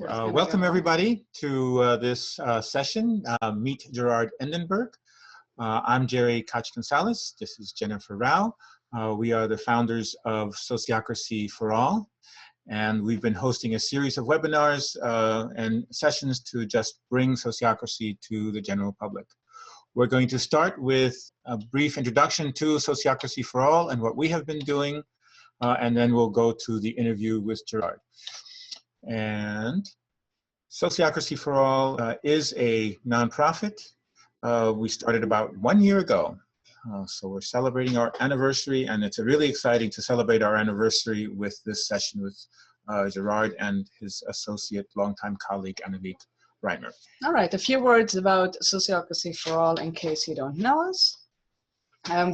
Welcome everybody to this session, Meet Gerard Endenburg. I'm Jerry Koch-Gonzalez. This is Jennifer Rao. We are the founders of Sociocracy for All, and we've been hosting a series of webinars and sessions to just bring sociocracy to the general public. We're going to start with a brief introduction to Sociocracy for All and what we have been doing, and then we'll go to the interview with Gerard. And Sociocracy for All is a nonprofit. We started about 1 year ago. So we're celebrating our anniversary, and it's really exciting to celebrate our anniversary with this session with Gerard and his associate, longtime colleague, Anneliek Reimer. All right, a few words about Sociocracy for All in case you don't know us.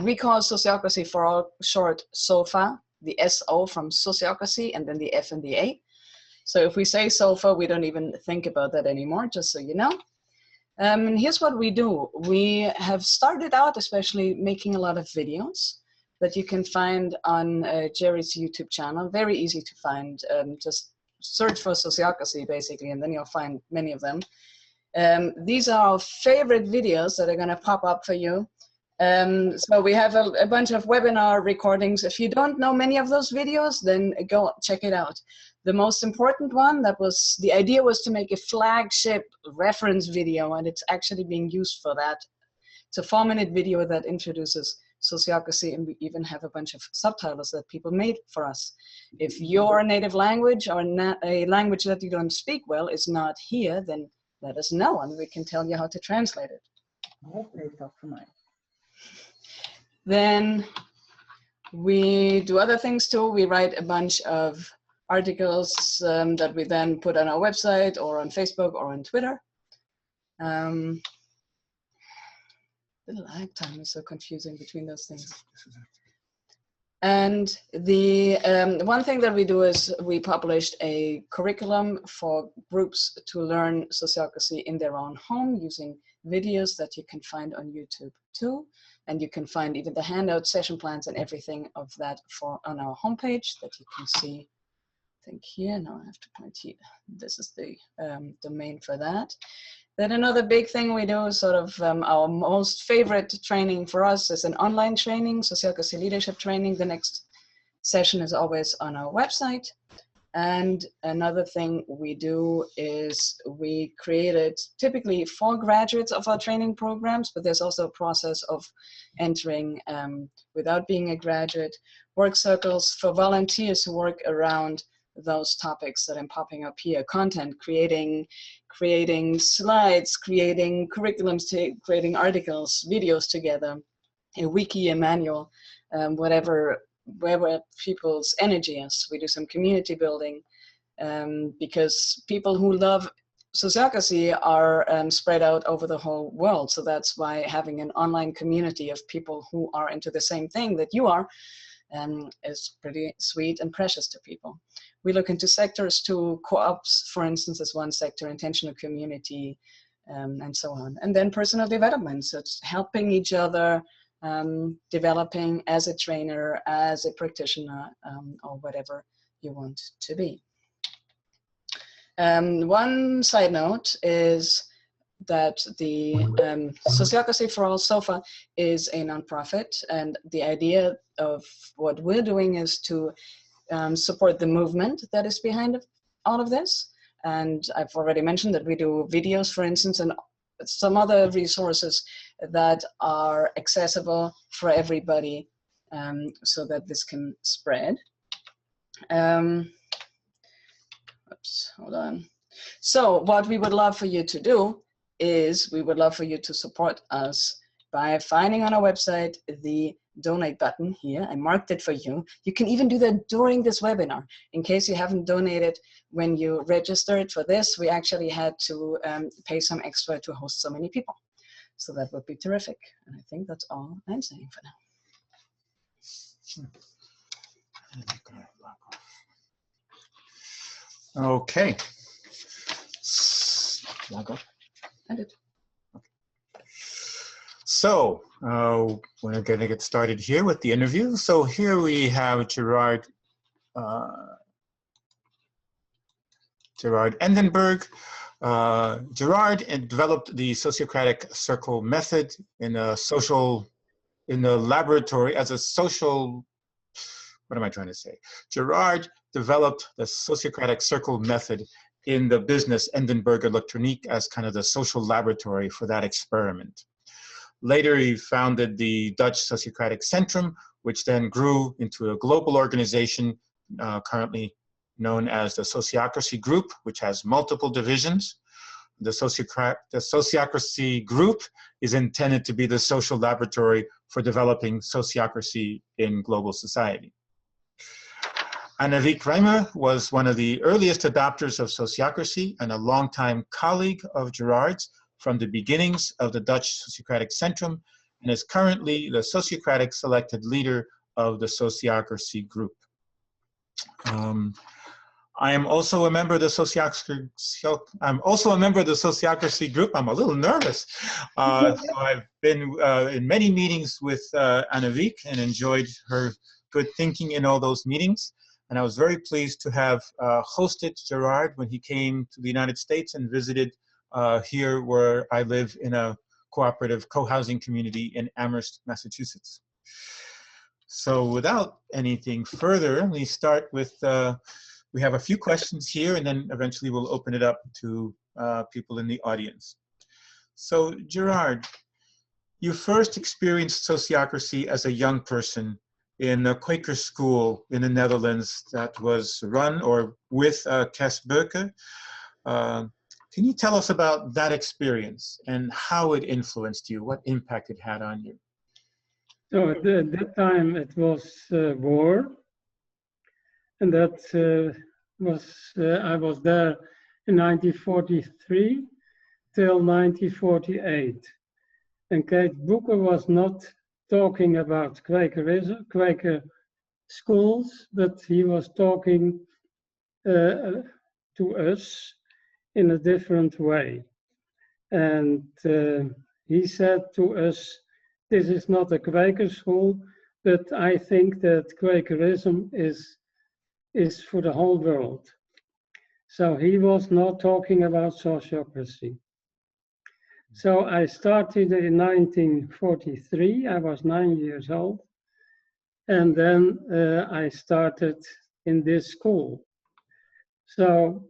We call Sociocracy for All short SOFA, the S-O from sociocracy, and then the F and the A. So if we say SOFA, we don't even think about that anymore, just so you know. And here's what we do. We have started out especially making a lot of videos that you can find on Jerry's YouTube channel. Very easy to find. Just search for Sociocracy, basically, and then you'll find many of them. These are our favorite videos that are going to pop up for you. So we have a bunch of webinar recordings. If you don't know many of those videos, then go check it out. The most important one, the idea was to make a flagship reference video, and it's actually being used for that. It's a 4-minute video that introduces sociocracy, and we even have a bunch of subtitles that people made for us. If your native language or a language that you don't speak well is not here, then let us know, and we can tell you how to translate it. Hopefully it's up for mine. Then we do other things too. We write a bunch of articles that we then put on our website or on Facebook or on Twitter. The lag time is so confusing between those things. And the one thing that we do is we published a curriculum for groups to learn sociocracy in their own home using videos that you can find on YouTube too. And you can find even the handout, session plans, and everything of that on our homepage that you can see. I think here, now I have to point here. This is the domain for that. Then another big thing we do is sort of our most favorite training for us is an online training, Sociocracy leadership training. The next session is always on our website. And another thing we do is we created typically for graduates of our training programs, but there's also a process of entering without being a graduate, work circles for volunteers who work around those topics that I'm popping up here: content, creating slides, creating curriculums, creating articles, videos together, a wiki, a manual, whatever people's energy is. We do some community building because people who love sociocracy are spread out over the whole world. So that's why having an online community of people who are into the same thing that you are is pretty sweet and precious to people. We look into sectors too. Co-ops, for instance, is one sector, intentional community, and so on. And then personal development, so it's helping each other, developing as a trainer, as a practitioner, or whatever you want to be. One side note is that the Sociocracy for All SOFA is a nonprofit, and the idea of what we're doing is to support the movement that is behind all of this. And I've already mentioned that we do videos, for instance, and some other resources that are accessible for everybody so that this can spread. Oops, hold on. So what we would love for you to do is we would love for you to support us by finding on our website the donate button here. I marked it for you. You can even do that during this webinar. In case you haven't donated when you registered for this, we actually had to pay some extra to host so many people. So that would be terrific. And I think that's all I'm saying for now. Okay. Log off. I did. So we're going to get started here with the interview. So here we have Gerard Gerard Endenburg. Gerard developed the Sociocratic Circle method in the laboratory as a social, what am I trying to say? Gerard developed the Sociocratic Circle method in the business Endenburg Electronique as kind of the social laboratory for that experiment. Later, he founded the Dutch Sociocratic Centrum, which then grew into a global organization currently known as the Sociocracy Group, which has multiple divisions. The Sociocracy Group is intended to be the social laboratory for developing sociocracy in global society. Annemiek Reimer was one of the earliest adopters of sociocracy and a longtime colleague of Gerard's from the beginnings of the Dutch Sociocratic Centrum, and is currently the Sociocratic selected leader of the Sociocracy Group. I am also a member of the Sociocracy Group. I'm a little nervous. So I've been in many meetings with Annemiek and enjoyed her good thinking in all those meetings. And I was very pleased to have hosted Gerard when he came to the United States and visited here where I live in a cooperative co-housing community in Amherst, Massachusetts. So without anything further, we start with, we have a few questions here and then eventually we'll open it up to people in the audience. So Gerard, you first experienced sociocracy as a young person in a Quaker school in the Netherlands that was run or with Kees Beuke. Can you tell us about that experience and how it influenced you, what impact it had on you? So at that time it was war, and that I was there in 1943 till 1948. And Kees Beuke was not talking about Quakerism, Quaker schools, but he was talking to us in a different way. And he said to us, this is not a Quaker school, but I think that Quakerism is for the whole world. So he was not talking about sociocracy. So I started in 1943, I was 9 years old, and then I started in this school. So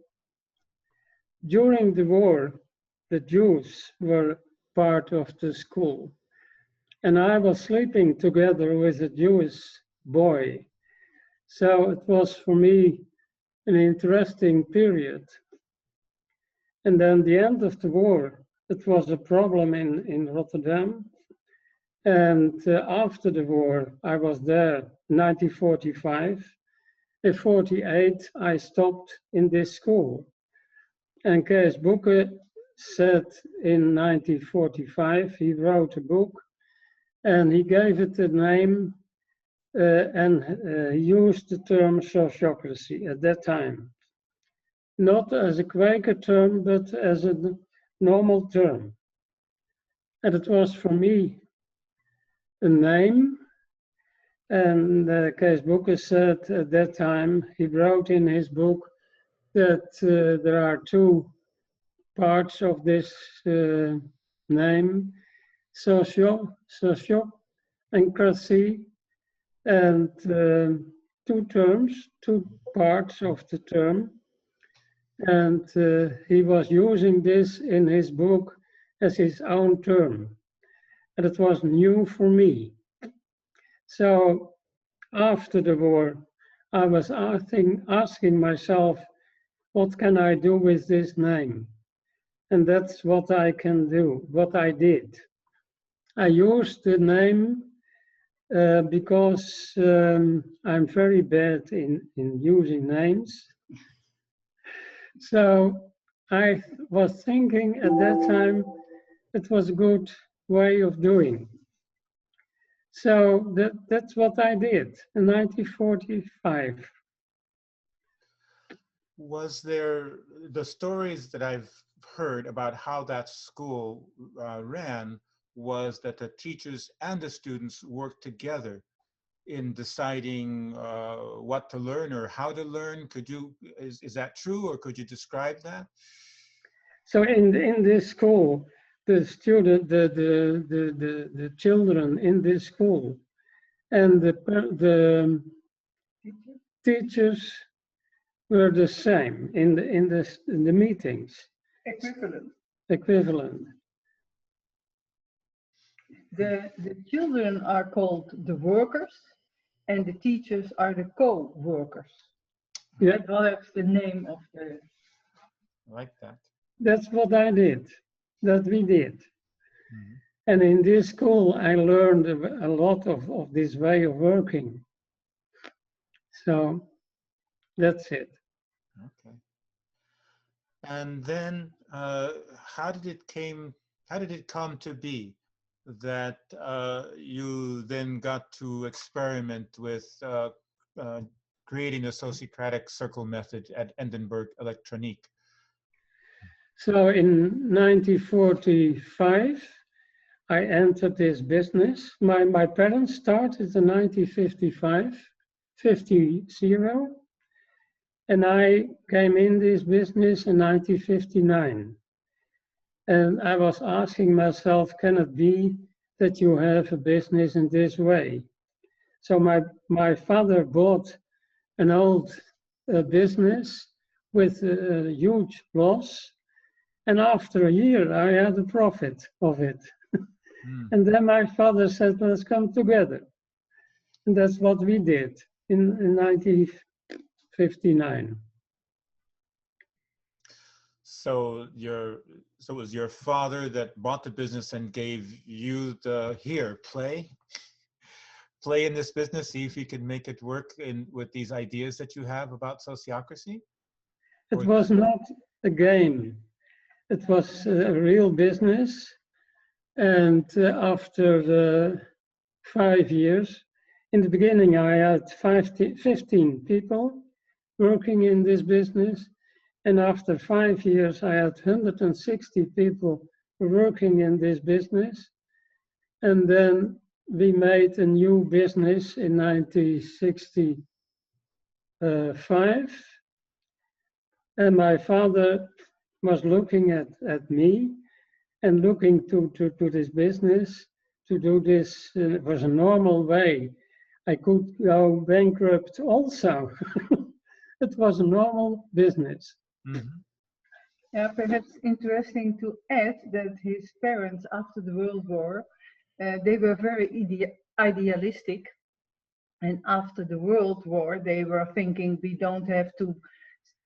during the war, the Jews were part of the school, and I was sleeping together with a Jewish boy. So it was for me an interesting period. And then the end of the war, it was a problem in Rotterdam. And after the war, I was there in 1945. In 1948, I stopped in this school. And Kees Beuke said in 1945, he wrote a book and he gave it a name and he used the term sociocracy at that time. Not as a Quaker term, but as a normal term. And it was for me a name. And Kees Beuke said at that time, he wrote in his book that there are two parts of this name, sociocracy, and two terms, two parts of the term. And he was using this in his book as his own term. And it was new for me. So after the war, I was asking myself, what can I do with this name? And that's what I can do, what I did. I used the name because I'm very bad in using names. So I was thinking at that time it was a good way of doing. So that's what I did in 1945. Was there, the stories that I've heard about how that school ran was that the teachers and the students worked together in deciding what to learn or how to learn? Is that true, or could you describe that? So in this school, the children in this school and the teachers were the same in the meetings. Equivalent. The children are called the workers, and the teachers are the co-workers. Yeah, That's the name of the. I like that. that's what I did. That we did. Mhm. And in this school, I learned a lot of this way of working. So that's it. Okay. And then, how did it come to be that you then got to experiment with creating a Socratic circle method at Endenburg Electronique? So in 1945, I entered this business. My parents started in 1950, and I came in this business in 1959. And I was asking myself, can it be that you have a business in this way? So my father bought an old business with a huge loss. And after a year, I had a profit of it. Mm. And then my father said, let's come together. And that's what we did in 1959. So it was your father that bought the business and gave you the play in this business, see if you could make it work with these ideas that you have about sociocracy? It was not a game. It was a real business. And after 5 years, in the beginning, I had 15 people working in this business. And after 5 years, I had 160 people working in this business. And then we made a new business in 1965. And my father was looking at me and looking to this business, to do this. It was a normal way. I could go bankrupt also. It was a normal business. Mm-hmm. Yeah, perhaps interesting to add that his parents, after the World War, they were very idealistic. And after the World War, they were thinking we don't have to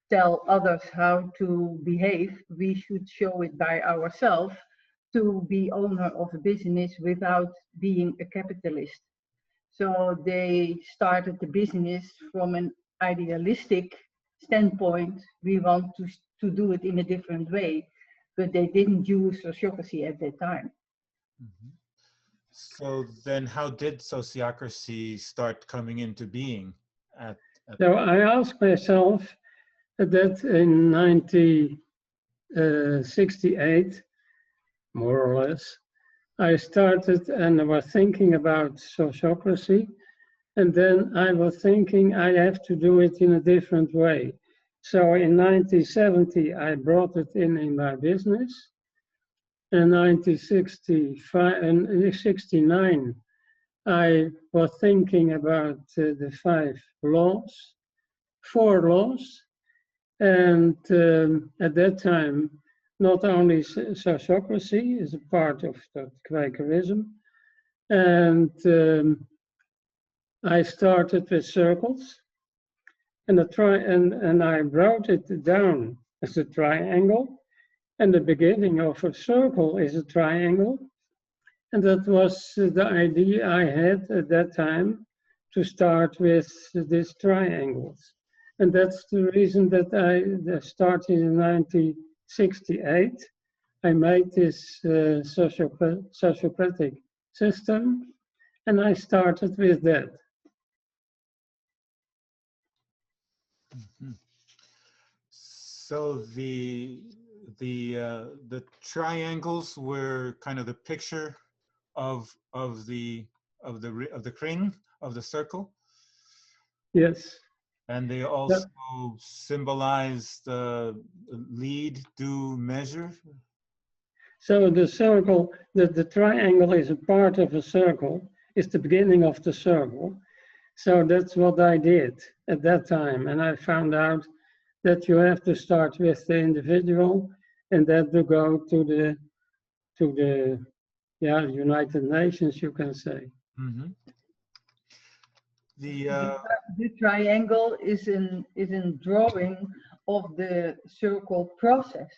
tell others how to behave. We should show it by ourselves to be owner of a business without being a capitalist. So they started the business from an idealistic standpoint. We want to do it in a different way, but they didn't use sociocracy at that time. Mm-hmm. So then how did sociocracy start coming into being? So I asked myself that in 1968, more or less, I started and I was thinking about sociocracy. And then I was thinking I have to do it in a different way. So in 1970, I brought it in my business. In 1965 and 69, I was thinking about the 4 laws. And at that time, not only sociocracy is a part of that Quakerism, and I started with circles, and I wrote it down as a triangle, and the beginning of a circle is a triangle, and that was the idea I had at that time to start with these triangles. And that's the reason that I started in 1968. I made this sociocratic system, and I started with that. Mm-hmm. So the triangles were kind of the picture of the kring, of the circle. Yes. And they also symbolize the lead, do, measure. So the circle, the triangle is a part of a circle, is the beginning of the circle. So that's what I did at that time. And I found out that you have to start with the individual and then to go to the United Nations, you can say. Mm-hmm. The triangle is in drawing of the circle process.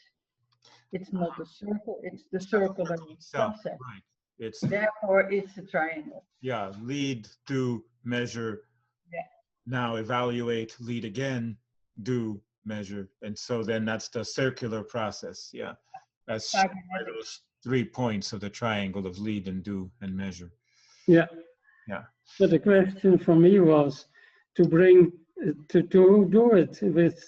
It's not a circle, it's the circle process. Right. Therefore, it's a triangle. Yeah, lead, do, measure. Yeah. Now evaluate, lead again, do, measure. And so then that's the circular process. Yeah. That's shown by those 3 points of the triangle of lead and do and measure. Yeah. Yeah. But the question for me was to bring, to do it with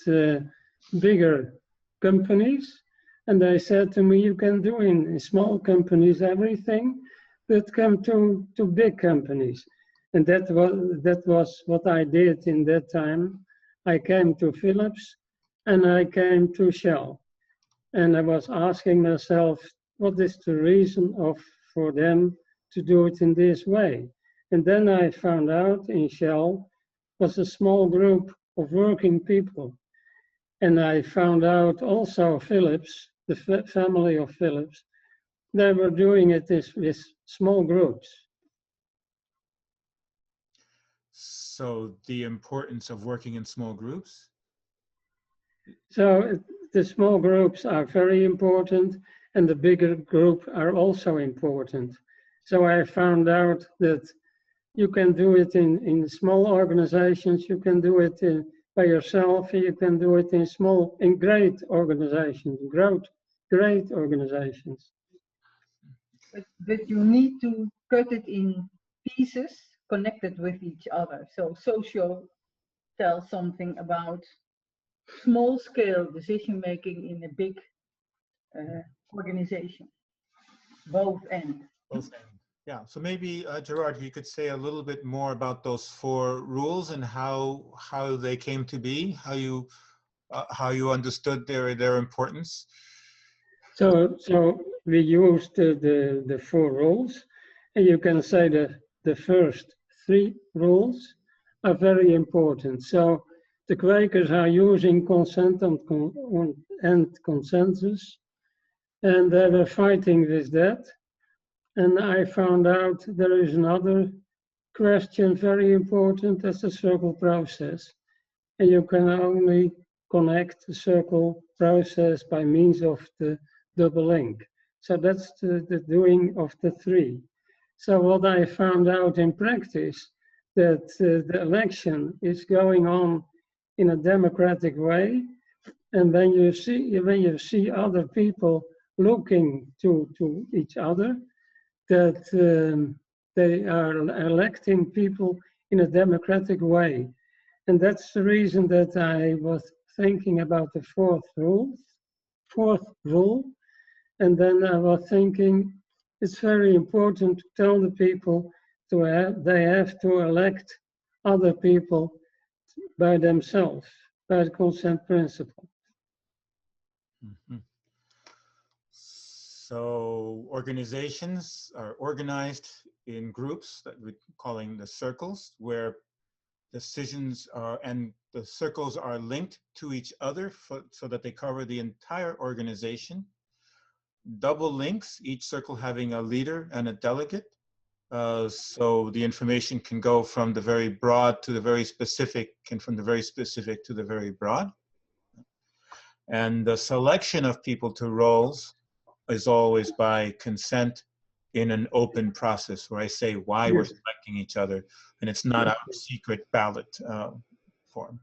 bigger companies. And they said to me, you can do in small companies everything, but come to big companies. And that was what I did in that time. I came to Philips and I came to Shell. And I was asking myself, what is the reason for them to do it in this way? And then I found out in Shell was a small group of working people. And I found out also Philips, the family of Philips, they were doing it with small groups. So the importance of working in small groups? So the small groups are very important and the bigger group are also important. So I found out that you can do it in small organizations, you can do it by yourself, you can do it in great organizations, great organizations. But you need to cut it in pieces connected with each other. So socio tells something about small scale decision making in a big organization. Both ends. Both ends. Yeah, so maybe Gerard, you could say a little bit more about those 4 rules and how they came to be, how you understood their importance. So we used the 4 rules, and you can say that the first 3 rules are very important. So the Quakers are using consent and consensus, and they were fighting with that. And I found out there is another question very important, that's the circle process. And you can only connect the circle process by means of the double link. So that's the doing of the 3. So what I found out in practice, that the election is going on in a democratic way. And when you see other people looking to each other, that they are electing people in a democratic way. And that's the reason that I was thinking about the 4th rule. And then I was thinking it's very important to tell the people they have to elect other people by themselves, by the consent principle. Mm-hmm. So organizations are organized in groups that we're calling the circles, where decisions are, and the circles are linked to each other so that they cover the entire organization. Double links, each circle having a leader and a delegate. So the information can go from the very broad to the very specific, and from the very specific to the very broad. And the selection of people to roles is always by consent in an open process where I say why we're selecting each other, and it's not a secret ballot form.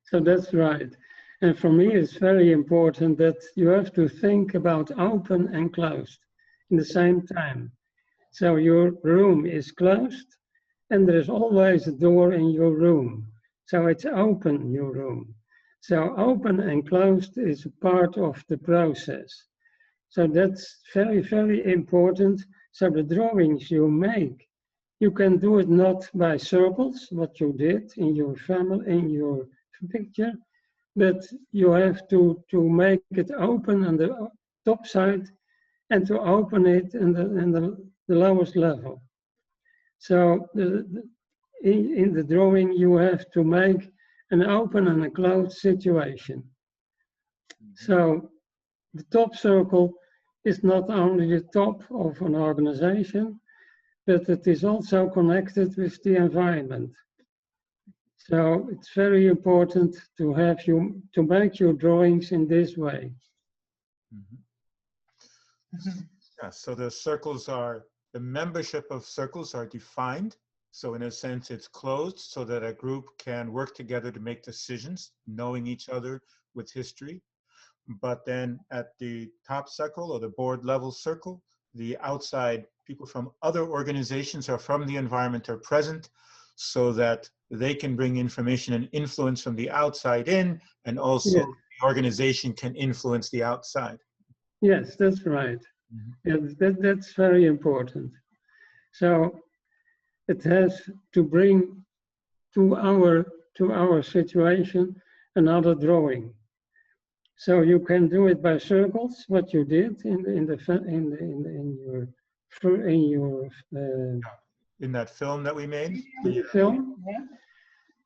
So that's right. And for me, it's very important that you have to think about open and closed in the same time. So your room is closed and there's always a door in your room. So it's open, your room. So open and closed is a part of the process. So that's very, very important. So the drawings you make You can do it not by circles, what you did in your family, in your picture, but you have to make it open on the top side and to open it in the lowest level. So in the drawing, you have to make an open and a closed situation. So the top circle is not only the top of an organization, but it is also connected with the environment. So it's very important to have to make your drawings in this way. Yeah, so the membership of circles are defined. So in a sense, it's closed so that a group can work together to make decisions, knowing each other with history. But then at the top circle or the board level circle, the outside people from other organizations or from the environment are present so that they can bring information and influence from the outside in, and also the organization can influence the outside. Yes, that's right. Yeah, that's very important. So it has to bring to our situation another drawing. So you can do it by circles, what you did in that film that we made. Film. Yeah.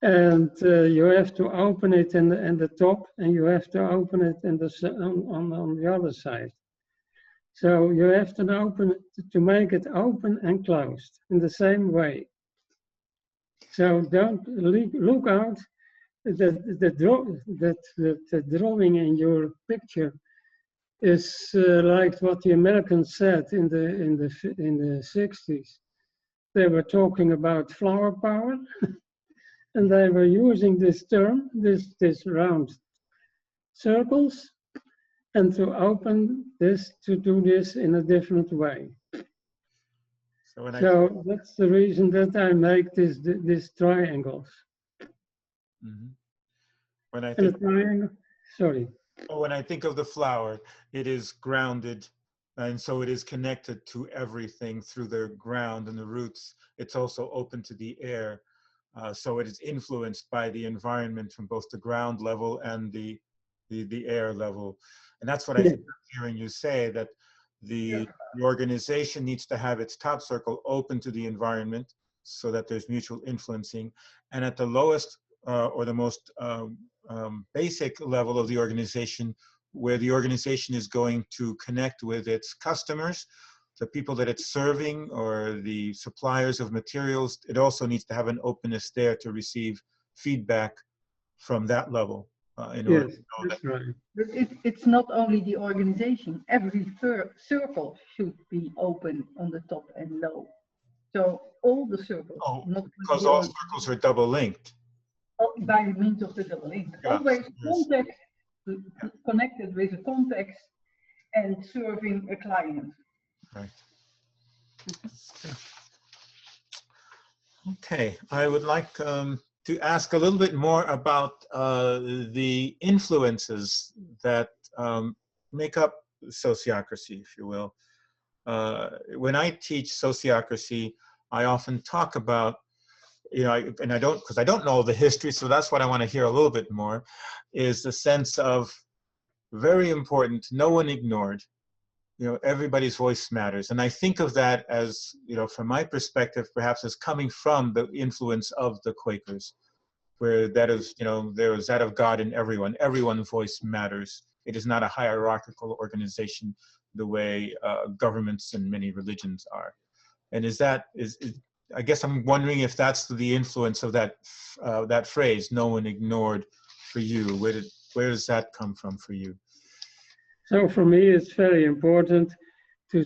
And you have to open it in the top, and you have to open it in on the other side. So you have to open it to make it open and closed in the same way. So don't look out that the drawing in your picture is like what the Americans said in the 60s. They were talking about flower power, and they were using this term, this round circles, and to open this, to do this in a different way. So that's the reason that I make these triangles. When I think when I think of the flower, it is grounded, and so it is connected to everything through the ground and the roots. It's also open to the air, so it is influenced by the environment from both the ground level and the air level. And that's what I think I'm hearing you say, that the organization needs to have its top circle open to the environment so that there's mutual influencing. And at the lowest or the most basic level of the organization, where the organization is going to connect with its customers, the people that it's serving, or the suppliers of materials, it also needs to have an openness there to receive feedback from that level. In order to know that's right. But it's not only the organization. Every circle should be open on the top and low. So all the circles. Oh, because all circles are double linked. By means of the double link. Yeah. Always context, connected with a context and serving a client. Right. Okay, I would like to ask a little bit more about the influences that make up sociocracy, if you will. When I teach sociocracy, I often talk about, and I don't know the history, so that's what I want to hear a little bit more, is the sense of, very important, no one ignored. Everybody's voice matters. And I think of that as, from my perspective, perhaps as coming from the influence of the Quakers, where that is, there is that of God in everyone. Everyone's voice matters. It is not a hierarchical organization the way governments and many religions are. And I guess I'm wondering if that's the influence of that phrase, no one ignored, for you. Where does that come from for you? So for me, it's very important to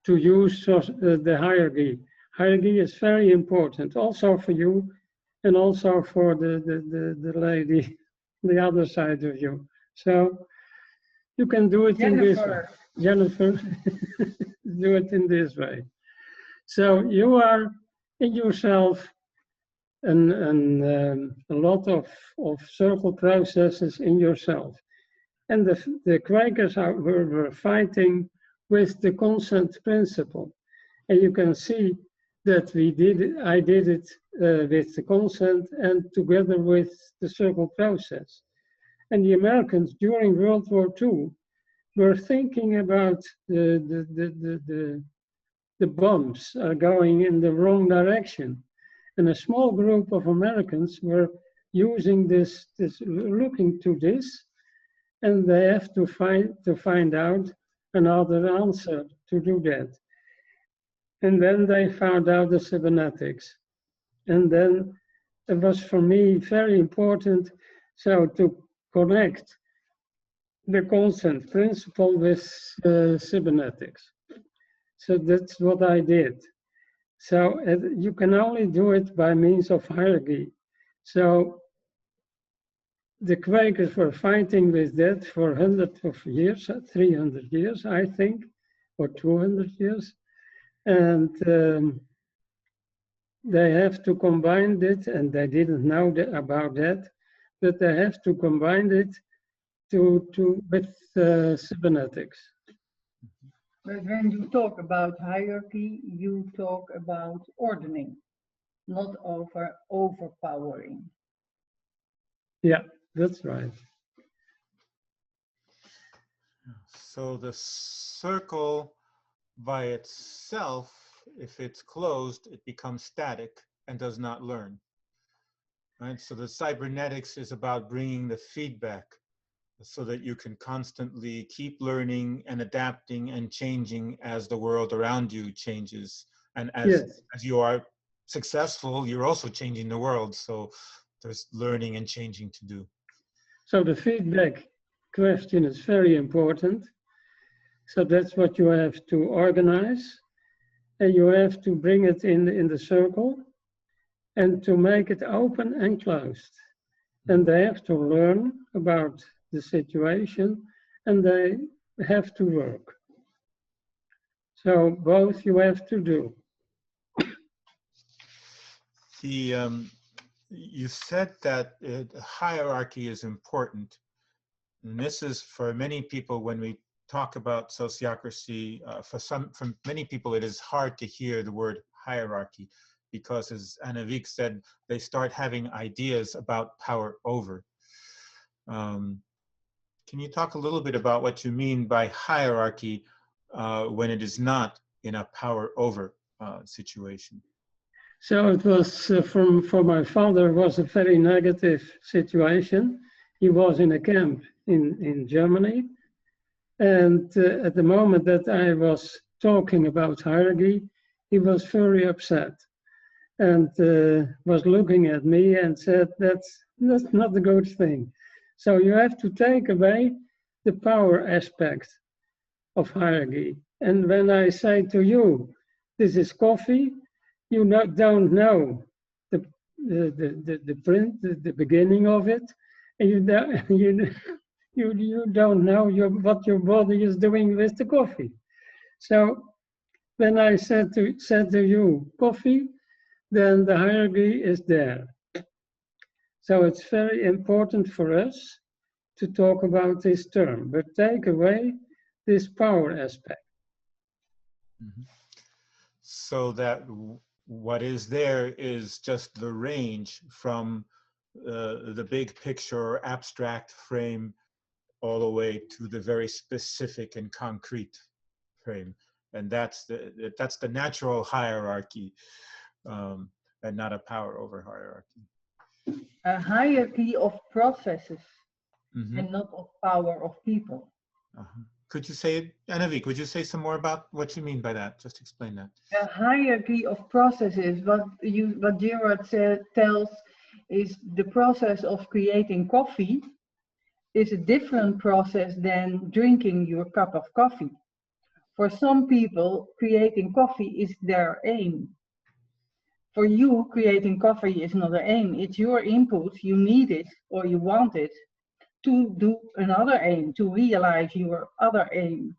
use the hierarchy. Hierarchy is very important, also for you, and also for the lady, the other side of you. So you can do it in this way. Jennifer, do it in this way. So you are in yourself a lot of circle processes in yourself. And the Quakers were fighting with the consent principle. And you can see that we did. I did it with the consent and together with the circle process. And the Americans during World War II were thinking about the bombs are going in the wrong direction. And a small group of Americans were using this looking to this, and they have to find out another answer to do that. And then they found out the cybernetics. And then it was for me very important to connect the consent principle with cybernetics. So that's what I did. So you can only do it by means of hierarchy. So the Quakers were fighting with that for hundreds of years, 300 years, I think, or 200 years. And they have to combine it, and they didn't know about that, but they have to combine it with cybernetics. But when you talk about hierarchy, you talk about ordering, not overpowering. Yeah, that's right. So the circle by itself, if it's closed, it becomes static and does not learn. Right? So the cybernetics is about bringing the feedback so that you can constantly keep learning and adapting and changing as the world around you changes. And as you are successful, you're also changing the world. So there's learning and changing to do. So the feedback question is very important. So that's what you have to organize, and you have to bring it in the circle and to make it open and closed. And they have to learn about the situation, and they have to work. So both you have to do. You said that hierarchy is important. And this is for many people when we talk about sociocracy, for many people it is hard to hear the word hierarchy because, as Anna Wiek said, they start having ideas about power over. Can you talk a little bit about what you mean by hierarchy when it is not in a power over situation? So it was for my father was a very negative situation. He was in a camp in Germany. And at the moment that I was talking about hierarchy, he was very upset and was looking at me and said, that's not a good thing. So you have to take away the power aspect of hierarchy. And when I say to you, this is coffee, you don't know the print, the beginning of it, and you don't know what your body is doing with the coffee. So when I said to you coffee, then the hierarchy is there. So it's very important for us to talk about this term, but take away this power aspect. Mm-hmm. So that what is there is just the range from the big picture or abstract frame all the way to the very specific and concrete frame, and that's the natural hierarchy, and not a power over hierarchy. A hierarchy of processes, mm-hmm. and not of power of people. Uh-huh. Could you say, Anna Wiek, would you say some more about what you mean by that? Just explain that. A hierarchy of processes, what Gerard tells is the process of creating coffee is a different process than drinking your cup of coffee. For some people, creating coffee is their aim. For you, creating coffee is not an aim. It's your input. You need it or you want it to do another aim, to realize your other aim.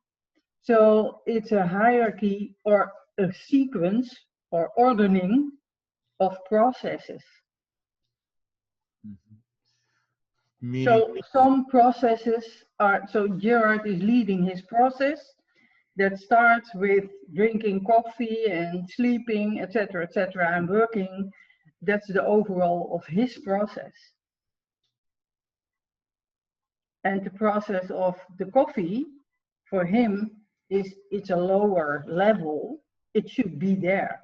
So it's a hierarchy or a sequence or ordering of processes. Mm-hmm. So some processes are, so Gerard is leading his process, that starts with drinking coffee and sleeping, etc., etc., and working. That's the overall of his process. And the process of the coffee, for him, it's a lower level. It should be there.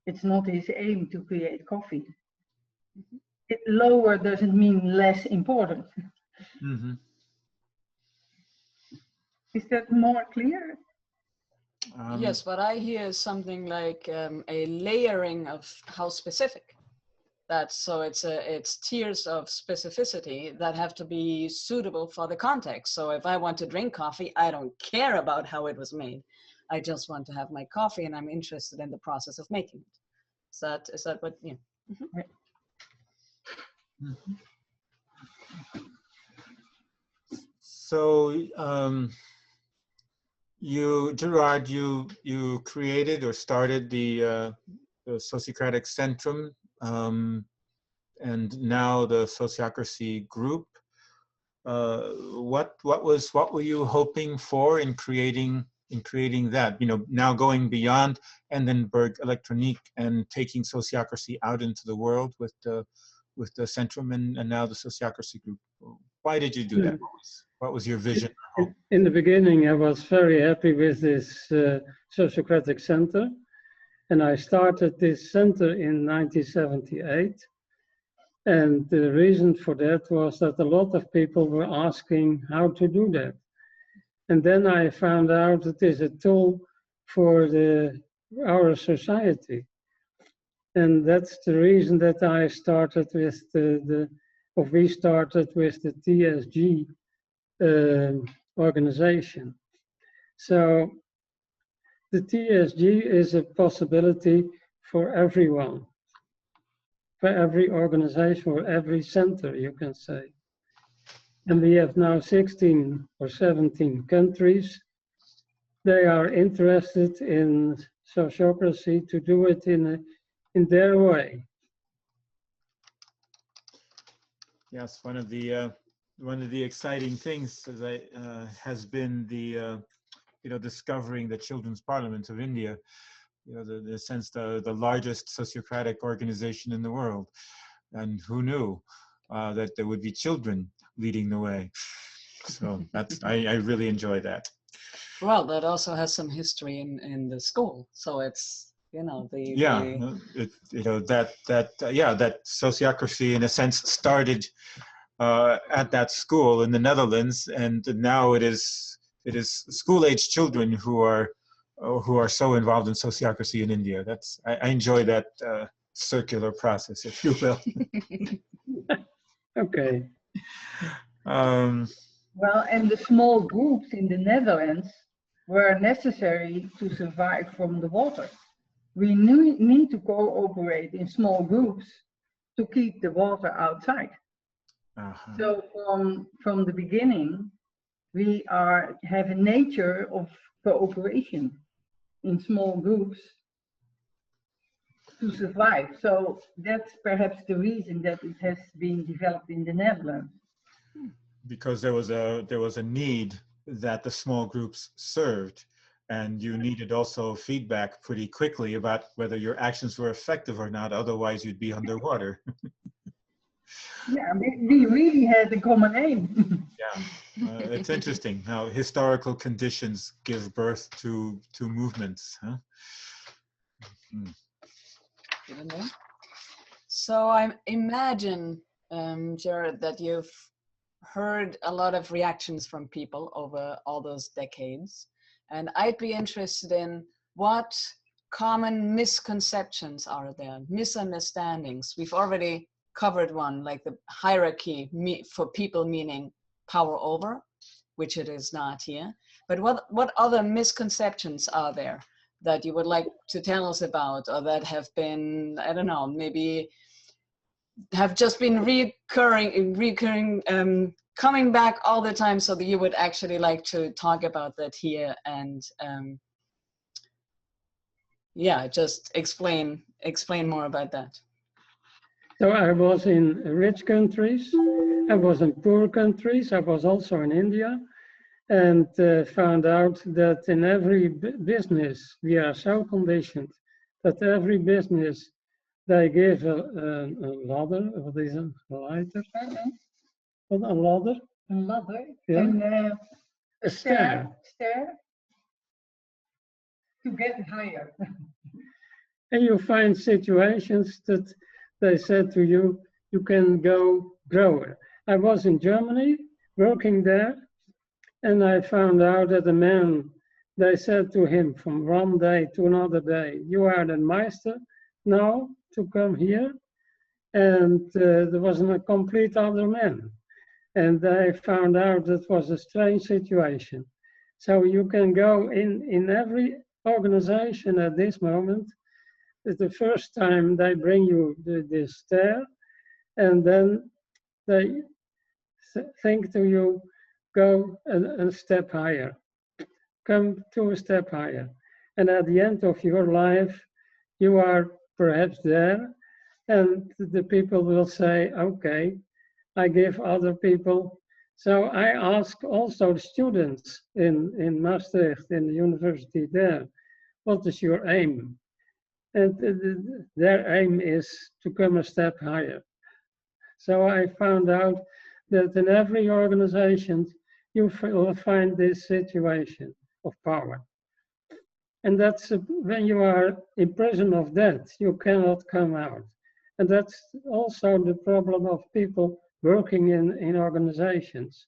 It's not his aim to create coffee. Lower doesn't mean less important. Mm-hmm. Is that more clear? Yes, what I hear is something like a layering of how specific. So it's tiers of specificity that have to be suitable for the context. So if I want to drink coffee, I don't care about how it was made. I just want to have my coffee, and I'm interested in the process of making it. Is that what? Yeah. Mm-hmm. Mm-hmm. So Gerard, you created or started the Sociocratic Centrum, and now the Sociocracy group. What were you hoping for in creating that? You know, now going beyond Endenburg Electronique and taking Sociocracy out into the world with the Centrum and now the Sociocracy group. Why did you do that? What was your vision? In the beginning, I was very happy with this Sociocratic Center, and I started this center in 1978. And the reason for that was that a lot of people were asking how to do that. And then I found out it is a tool for our society. And that's the reason that I started with we started with the TSG organization. So the TSG is a possibility for everyone, for every organization, for every center, you can say. And we have now 16 or 17 countries. They are interested in sociocracy to do it in their way. Yes, one of the exciting things has been the discovering the Children's Parliament of India. You know, the largest sociocratic organization in the world, and who knew that there would be children leading the way. So I really enjoy that. Well, that also has some history in the school, so it's that sociocracy in a sense started at that school in the Netherlands, and now it is school-age children who are so involved in sociocracy in India. I enjoy that circular process, if you will. Okay. Well, and the small groups in the Netherlands were necessary to survive from the water. We need to cooperate in small groups to keep the water outside. Uh-huh. So from the beginning, we have a nature of cooperation in small groups to survive. So that's perhaps the reason that it has been developed in the Netherlands. Because there was a need that the small groups served, and you needed also feedback pretty quickly about whether your actions were effective or not, otherwise you'd be underwater. Yeah, we really had a common aim. Yeah, it's interesting how historical conditions give birth to movements, huh? Hmm. So I imagine, Gerard, that you've heard a lot of reactions from people over all those decades. And I'd be interested in what common misconceptions are there, misunderstandings. We've already covered one, like the hierarchy for people meaning power over, which it is not here. But what other misconceptions are there that you would like to tell us about, or that have been, I don't know, maybe have just been recurring, coming back all the time, so that you would actually like to talk about that here and just explain more about that. So I was in rich countries, I was in poor countries, I was also in India, and found out that in every business we are so conditioned that every business they give a ladder. What is it? A lighter? What, a ladder? A ladder. Yeah. And A stair. Stair. To get higher. And you find situations that they said to you, you can go grower. I was in Germany working there, and I found out that a man, they said to him from one day to another day, you are the Meister now to come here. And there was a complete other man. And I found out that was a strange situation. So you can go in every organization at this moment. It's the first time they bring you this stair, and then they think to you, go a step higher, come to a step higher. And at the end of your life, you are perhaps there, and the people will say, okay, I give other people. So I ask also the students in Maastricht, in the university there, what is your aim? And their aim is to come a step higher. So I found out that in every organization, you will find this situation of power. And that's when you are in prison of that, you cannot come out. And that's also the problem of people working in organizations.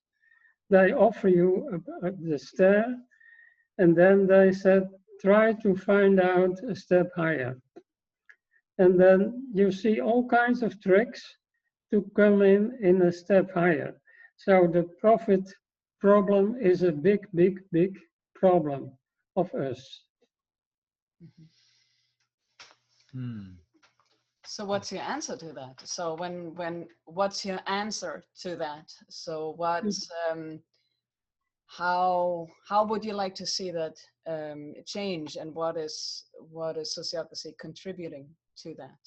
They offer you the stair, and then they said, try to find out a step higher. And then you see all kinds of tricks to come in a step higher. So the profit problem is a big, big, big problem of us. So what's your answer to that? So what's your answer to that? So what's how would you like to see that change, and what is sociocracy contributing to that?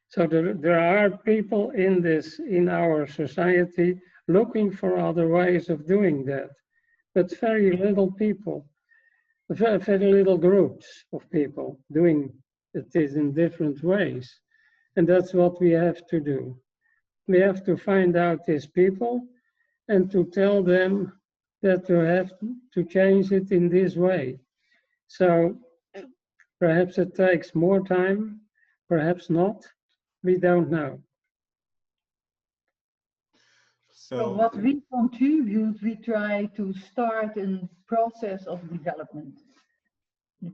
So there are people in our society looking for other ways of doing that, but very little people, very little groups of people doing it is in different ways. And that's what we have to do. We have to find out these people and to tell them that we have to change it in this way. So perhaps it takes more time, perhaps not. We don't know. So what we contribute, we try to start a process of development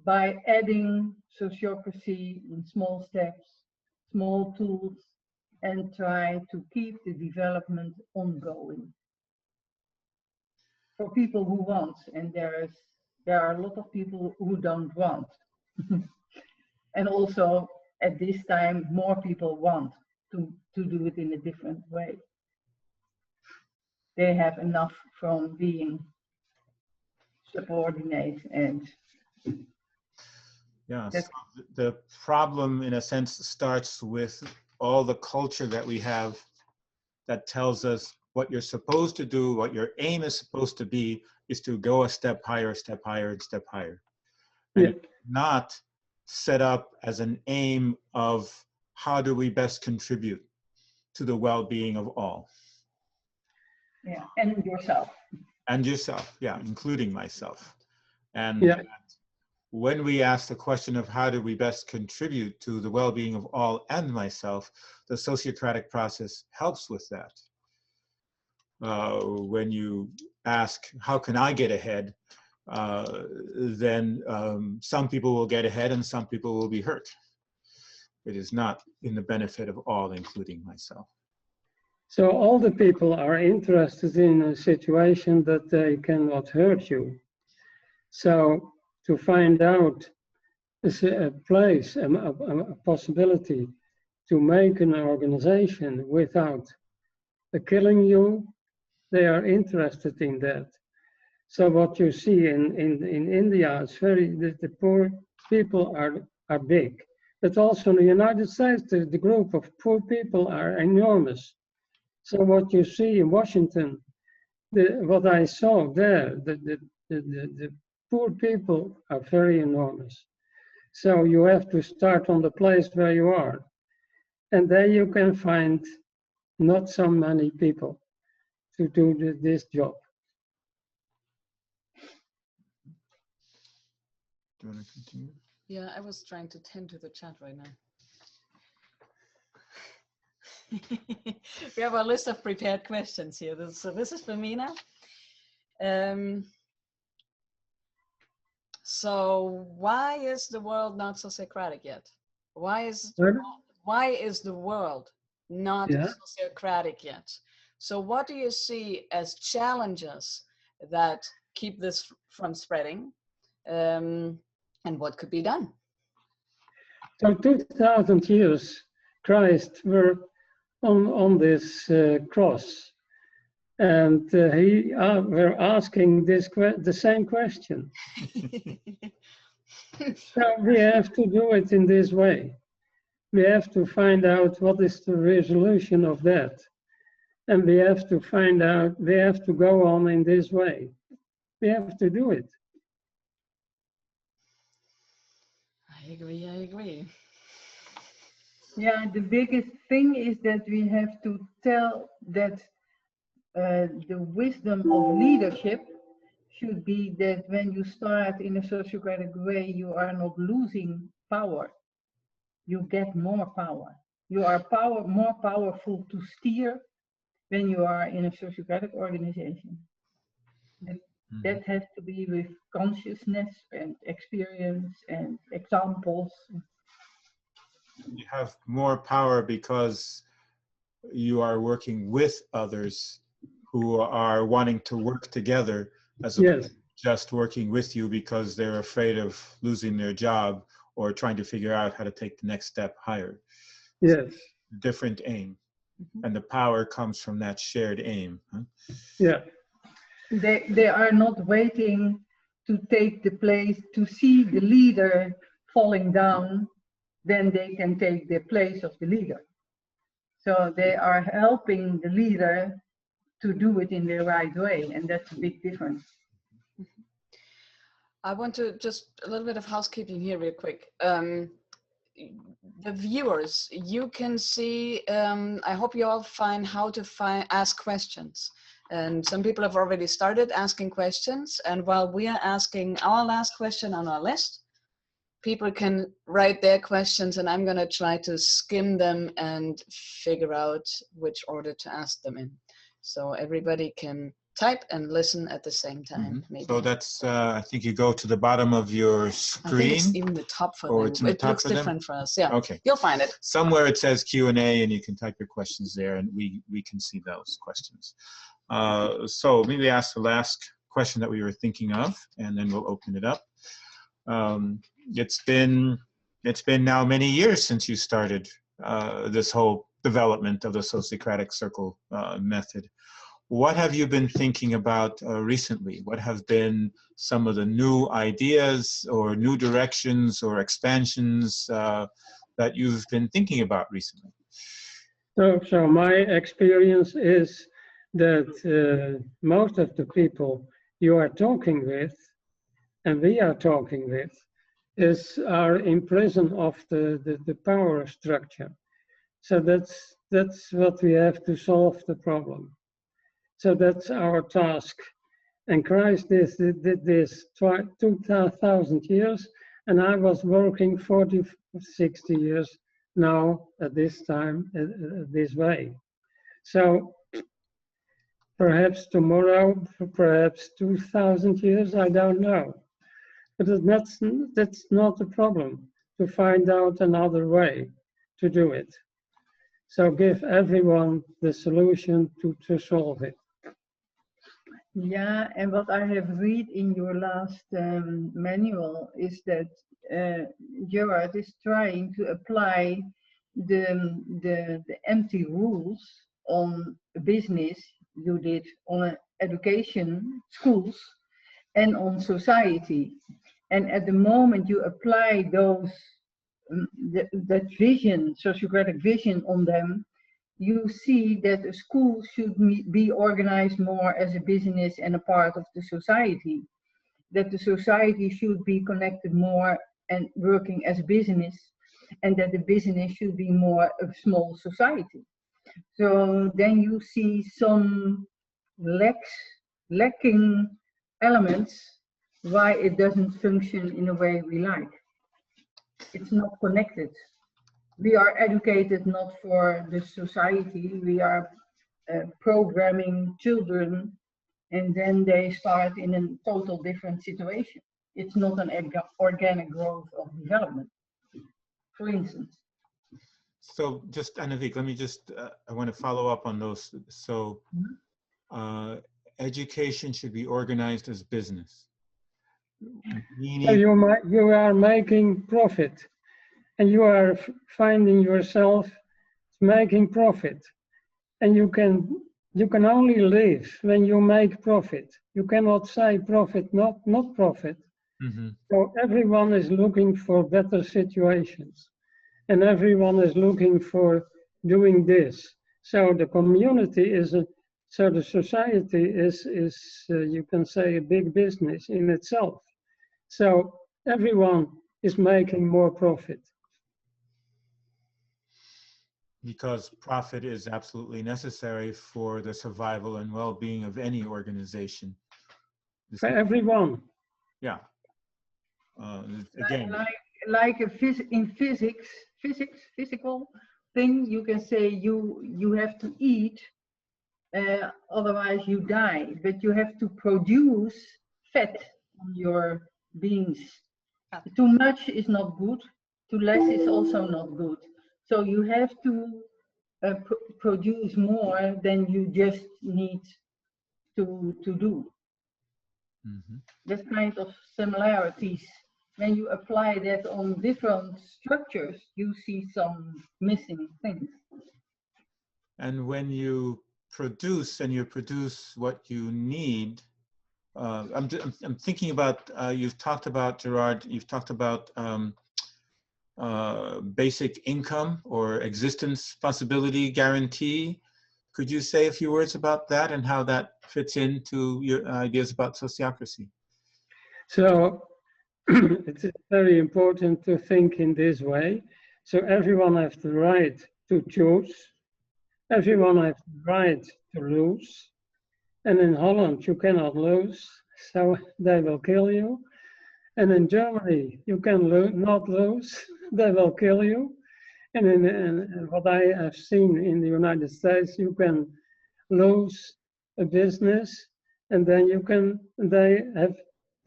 by adding sociocracy in small steps, small tools, and try to keep the development ongoing for people who want. And there are a lot of people who don't want. And also at this time, more people want to do it in a different way. They have enough from being subordinate and yeah, so the problem in a sense starts with all the culture that we have that tells us what you're supposed to do, what your aim is supposed to be, is to go a step higher, step higher, and step higher. And it's not set up as an aim of how do we best contribute to the well-being of all. Yeah, and yourself. And yourself, yeah, including myself. And yeah. When we ask the question of how do we best contribute to the well-being of all and myself, the sociocratic process helps with that. When you ask, how can I get ahead? Then some people will get ahead and some people will be hurt. It is not in the benefit of all, including myself. So all the people are interested in a situation that they cannot hurt you. So to find out a place, a possibility to make an organization without killing you, they are interested in that. So what you see in India is the poor people are big. But also in the United States, the group of poor people are enormous. So what you see in Washington what I saw there, the poor people are very enormous. So you have to start on the place where you are. And there you can find not so many people to do this job. Do you want to continue? Yeah, I was trying to tend to the chat right now. We have a list of prepared questions here. So this is for me now. So why is the world not sociocratic yet? Why is the world not sociocratic yet? So what do you see as challenges that keep this from spreading? And what could be done? So 2,000 years, Christ were on this cross, and he were asking the same question. So we have to do it in this way. We have to find out what is the resolution of that. And we have to find out, we have to go on in this way. We have to do it. I agree. Yeah, the biggest thing is that we have to tell that the wisdom of leadership should be that when you start in a sociocratic way, you are not losing power. You get more power. You are more powerful to steer when you are in a sociocratic organization. And that has to be with consciousness and experience and examples. You have more power because you are working with others who are wanting to work together, as opposed to just working with you because they're afraid of losing their job or trying to figure out how to take the next step higher. Yes. Different aim. And the power comes from that shared aim. Huh? Yeah. They are not waiting to take the place, to see the leader falling down, then they can take the place of the leader. So they are helping the leader to do it in the right way, and that's a big difference. I want to just a little bit of housekeeping here real quick. The viewers, you can see, I hope you all find how to ask questions. And some people have already started asking questions. And while we are asking our last question on our list, people can write their questions, and I'm going to try to skim them and figure out which order to ask them in. So everybody can type and listen at the same time. Maybe. So that's, I think you go to the bottom of your screen. I think it's even the top for them. It's in the top looks for them? different for us. Yeah. Okay. You'll find it. Somewhere it says Q&A, and you can type your questions there, and we can see those questions. So maybe ask the last question that we were thinking of, and then we'll open it up. It's been now many years since you started this whole development of the Sociocratic Circle method. What have you been thinking about recently? What have been some of the new ideas or new directions or expansions that you've been thinking about recently? So my experience is that most of the people you are talking with, and we are talking with, are in prison of the power structure. So that's what we have to solve the problem. So that's our task. And Christ did this 2,000 years, and I was working 40, 60 years now at this time, this way. So perhaps tomorrow, perhaps 2,000 years, I don't know. But that's not a problem, to find out another way to do it. So give everyone the solution to solve it. Yeah, and what I have read in your last manual is that Gerard is trying to apply the empty rules on business you did on education, schools, and on society. And at the moment you apply those that vision, sociocratic vision on them, you see that a school should be organized more as a business and a part of the society, that the society should be connected more and working as a business, and that the business should be more a small society. So then you see some lacking elements why it doesn't function in a way we like. It's not connected. We are educated not for the society, we are programming children, and then they start in a total different situation. It's not an organic growth of development, for instance. So just, Anavik, let me just, I want to follow up on those. So education should be organized as business. So you are making profit, and you are finding yourself making profit, and you can only live when you make profit. You cannot say profit, not profit. Mm-hmm. So everyone is looking for better situations, and everyone is looking for doing this. So the community so the society is you can say a big business in itself. So everyone is making more profit. Because profit is absolutely necessary for the survival and well-being of any organization. For everyone. Yeah. Again. Like in physical thing, you can say you have to eat, otherwise you die. But you have to produce fat on your beings. Too much is not good. Too less is also not good. So you have to produce more than you just need to do. Mm-hmm. That kind of similarities. When you apply that on different structures, you see some missing things. And when you produce what you need, I'm thinking about, you've talked about, Gerard, you've talked about basic income or existence possibility guarantee. Could you say a few words about that and how that fits into your ideas about sociocracy? So it is very important to think in this way. So everyone has the right to choose. Everyone has the right to lose. And in Holland, you cannot lose, so they will kill you. And in Germany, you can not lose, they will kill you. And in what I have seen in the United States, you can lose a business, and then you can, they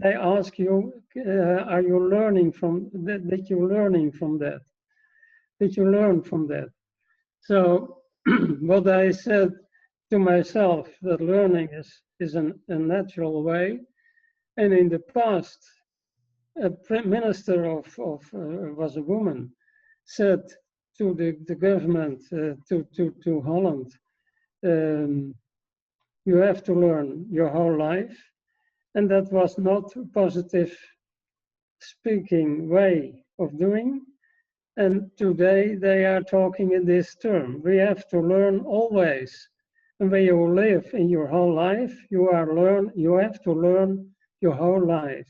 ask you, are you learning from that? Did you learning from that? Did you learn from that? So what I said to myself, that learning is a natural way. And in the past, a prime minister was a woman, said to the government, to Holland, you have to learn your whole life. And that was not a positive speaking way of doing. And today they are talking in this term. We have to learn always. And when you live in your whole life, you have to learn your whole life.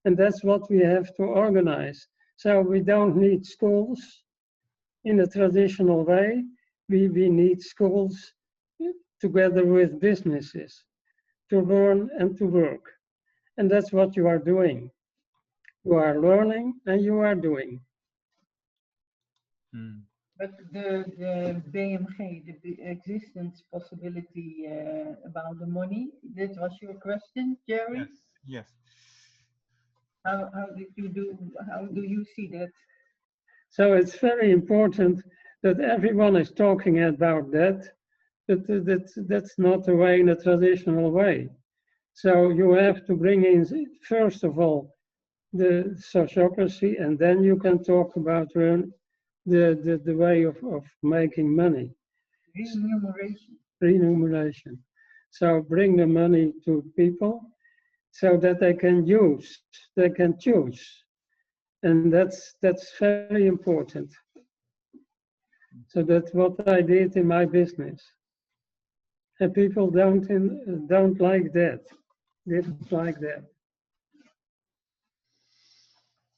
And that's what we have to organize. So we don't need schools in a traditional way. We need schools together with businesses to learn and to work. And that's what you are doing. You are learning and you are doing. Mm. But the BMG, the existence possibility about the money, that was your question, Jerry? Yes. Yes. How do you see that? So it's very important that everyone is talking about that, but that's not the way, in a traditional way. So you have to bring in, first of all, the sociocracy, and then you can talk about the way of making money. Remuneration. So bring the money to people so that they can choose. And that's very important. So that's what I did in my business. And people don't like that. Didn't like that.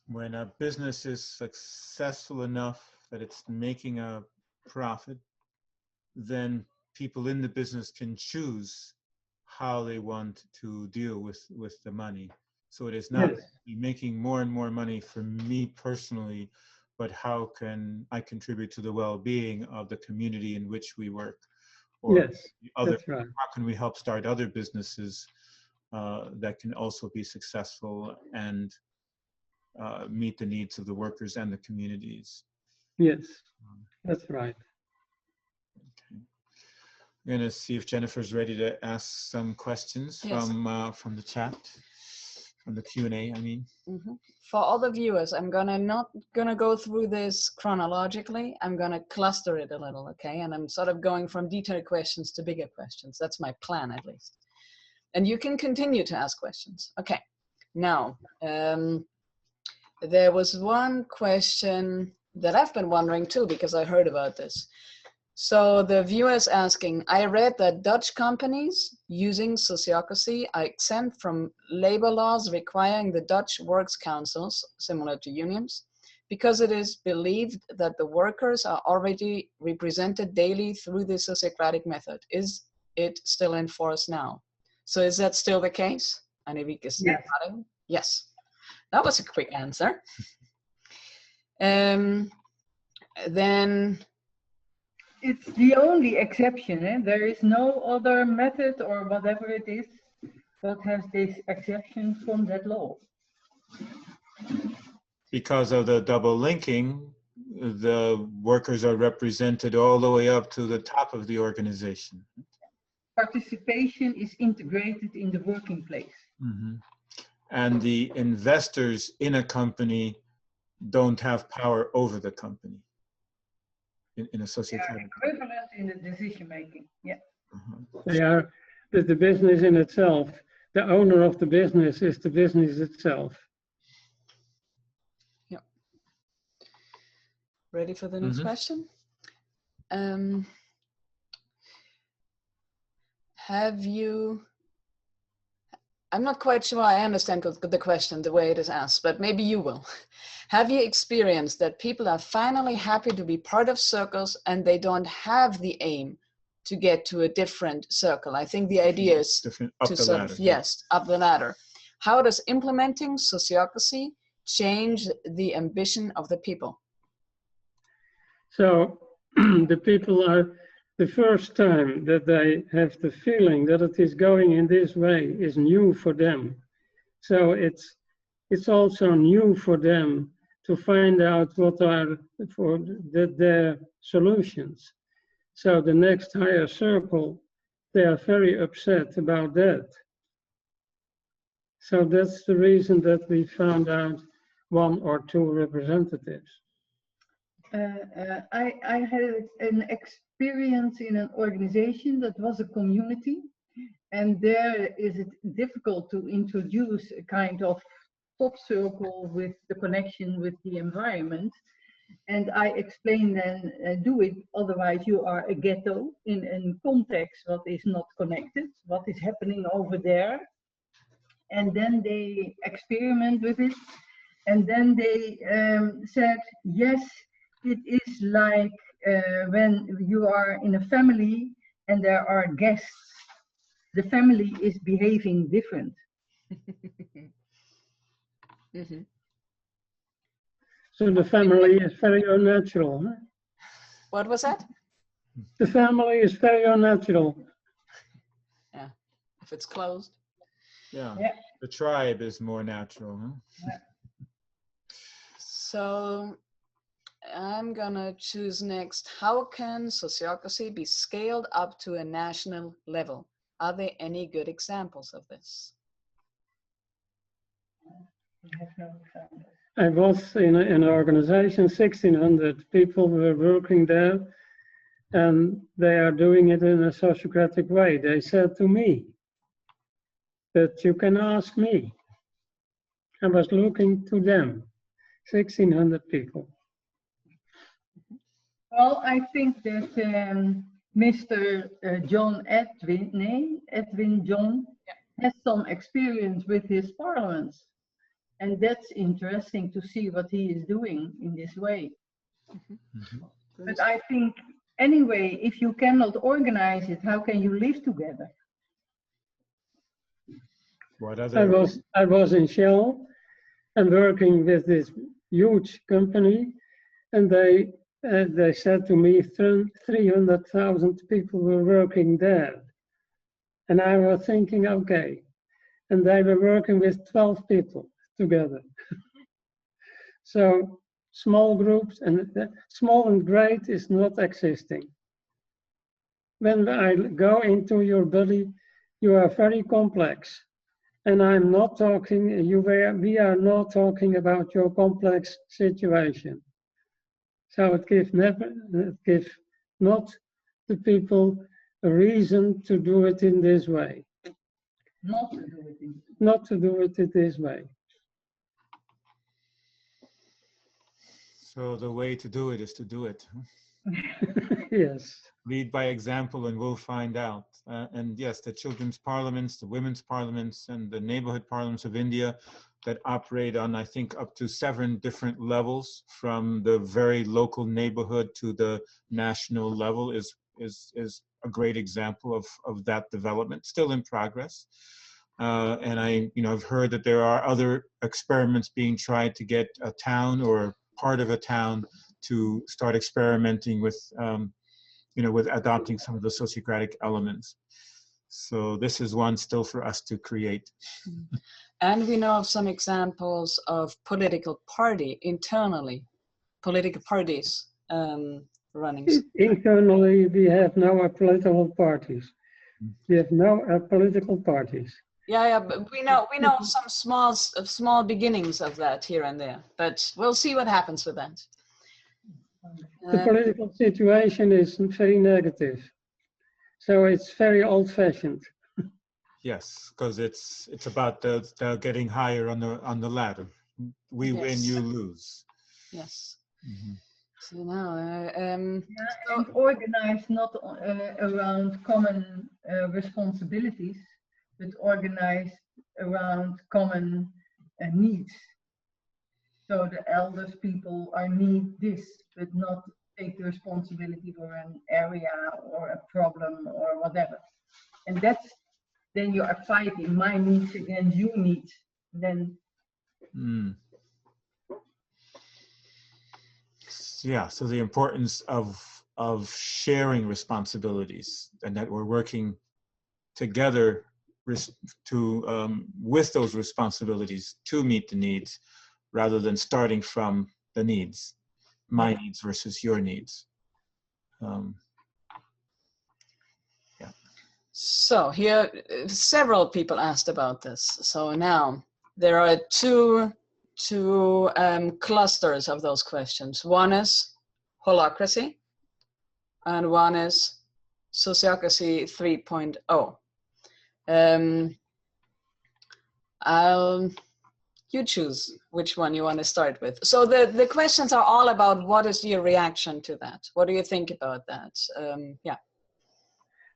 When a business is successful enough that it's making a profit, then people in the business can choose how they want to deal with the money. So it is not Yes. making more and more money for me personally, but how can I contribute to the well-being of the community in which we work? Or Yes, that's right. how can we help start other businesses that can also be successful and meet the needs of the workers and the communities? Yes, that's right. Okay. I'm going to see if Jennifer's ready to ask some questions. Yes. From the chat, from the Q&A, I mean. Mm-hmm. For all the viewers, I'm not gonna go through this chronologically. I'm gonna cluster it a little, okay? And I'm sort of going from detailed questions to bigger questions. That's my plan, at least. And you can continue to ask questions. Okay. Now, there was one question that I've been wondering too, because I heard about this. So the viewer is asking, I read that Dutch companies using sociocracy are exempt from labor laws requiring the Dutch works councils, similar to unions, because it is believed that the workers are already represented daily through the sociocratic method. Is it still in force now? So is that still the case? Yes. Yes. That was a quick answer. Then it's the only exception. Eh? There is no other method or whatever it is that has this exception from that law. Because of the double linking, the workers are represented all the way up to the top of the organization. Participation is integrated in the working place. Mm-hmm. And the investors in a company don't have power over the company in a sociocratic. Equivalent in the decision making. Yeah. They are the business in itself. The owner of the business is the business itself. Yeah. Ready for the next question? Have you? I'm not quite sure I understand the question the way it is asked, but maybe you will. Have you experienced that people are finally happy to be part of circles and they don't have the aim to get to a different circle? I think the idea is different up to the sort ladder. of, yes, up the ladder. How does implementing sociocracy change the ambition of the people? So the people are, the first time that they have the feeling that it is going in this way is new for them. So it's also new for them to find out what are their solutions. So the next higher circle, they are very upset about that. So that's the reason that we found out 1 or 2 representatives. I had an experience in an organization that was a community, and there is it difficult to introduce a kind of top circle with the connection with the environment. And I explained then, do it, otherwise you are a ghetto in a context what is not connected, what is happening over there. And then they experiment with it, and then they said, yes, it is like when you are in a family and there are guests, the family is behaving different. Mm-hmm. So the family is very unnatural. Huh? What was that? The family is very unnatural. Yeah, if it's closed. Yeah, the tribe is more natural. Huh? Yeah. So I'm gonna choose next. How can sociocracy be scaled up to a national level? Are there any good examples of this? I was in an organization, 1,600 people were working there, and they are doing it in a sociocratic way. They said to me that you can ask me. I was looking to them, 1,600 people. Well, I think that Mr. Edwin John, has some experience with his parliaments. And that's interesting to see what he is doing in this way. But I think, anyway, if you cannot organize it, how can you live together? What other? I was in Shell and working with this huge company, and they said to me 300,000 people were working there. And I was thinking, okay. And they were working with 12 people together. So small groups, and small and great is not existing. When I go into your body, you are very complex. And I'm not talking, we are not talking about your complex situation. So it gives not the people a reason to do it in this way. Not to do it in Not to do it in this way. So the way to do it is to do it. Yes. Lead by example and we'll find out. And yes, the children's parliaments, the women's parliaments, and the neighborhood parliaments of India that operate on, I think, up to 7 different levels, from the very local neighborhood to the national level, is a great example of that development, still in progress. And I've heard that there are other experiments being tried to get a town or part of a town to start experimenting with, with adopting some of the sociocratic elements. So this is one still for us to create. And we know of some examples of political parties running. Internally, we have no political parties. We have no political parties. Yeah, but we know some small beginnings of that here and there, but we'll see what happens with that. The political situation is very negative, so it's very old-fashioned. Yes, because it's about the getting higher on the ladder. We win, you lose. Yes. Mm-hmm. So now, and organized not around common responsibilities, but organized around common needs. So the eldest people need this, but not take the responsibility for an area or a problem or whatever. And then you are fighting my needs against your needs. Then. Yeah, so the importance of sharing responsibilities, and that we're working together with those responsibilities to meet the needs, rather than starting from the needs, my needs versus your needs. Yeah. So here, several people asked about this. So now there are two clusters of those questions. One is holacracy, and one is sociocracy 3.0. You choose which one you want to start with. So the questions are all about what is your reaction to that? What do you think about that? Yeah.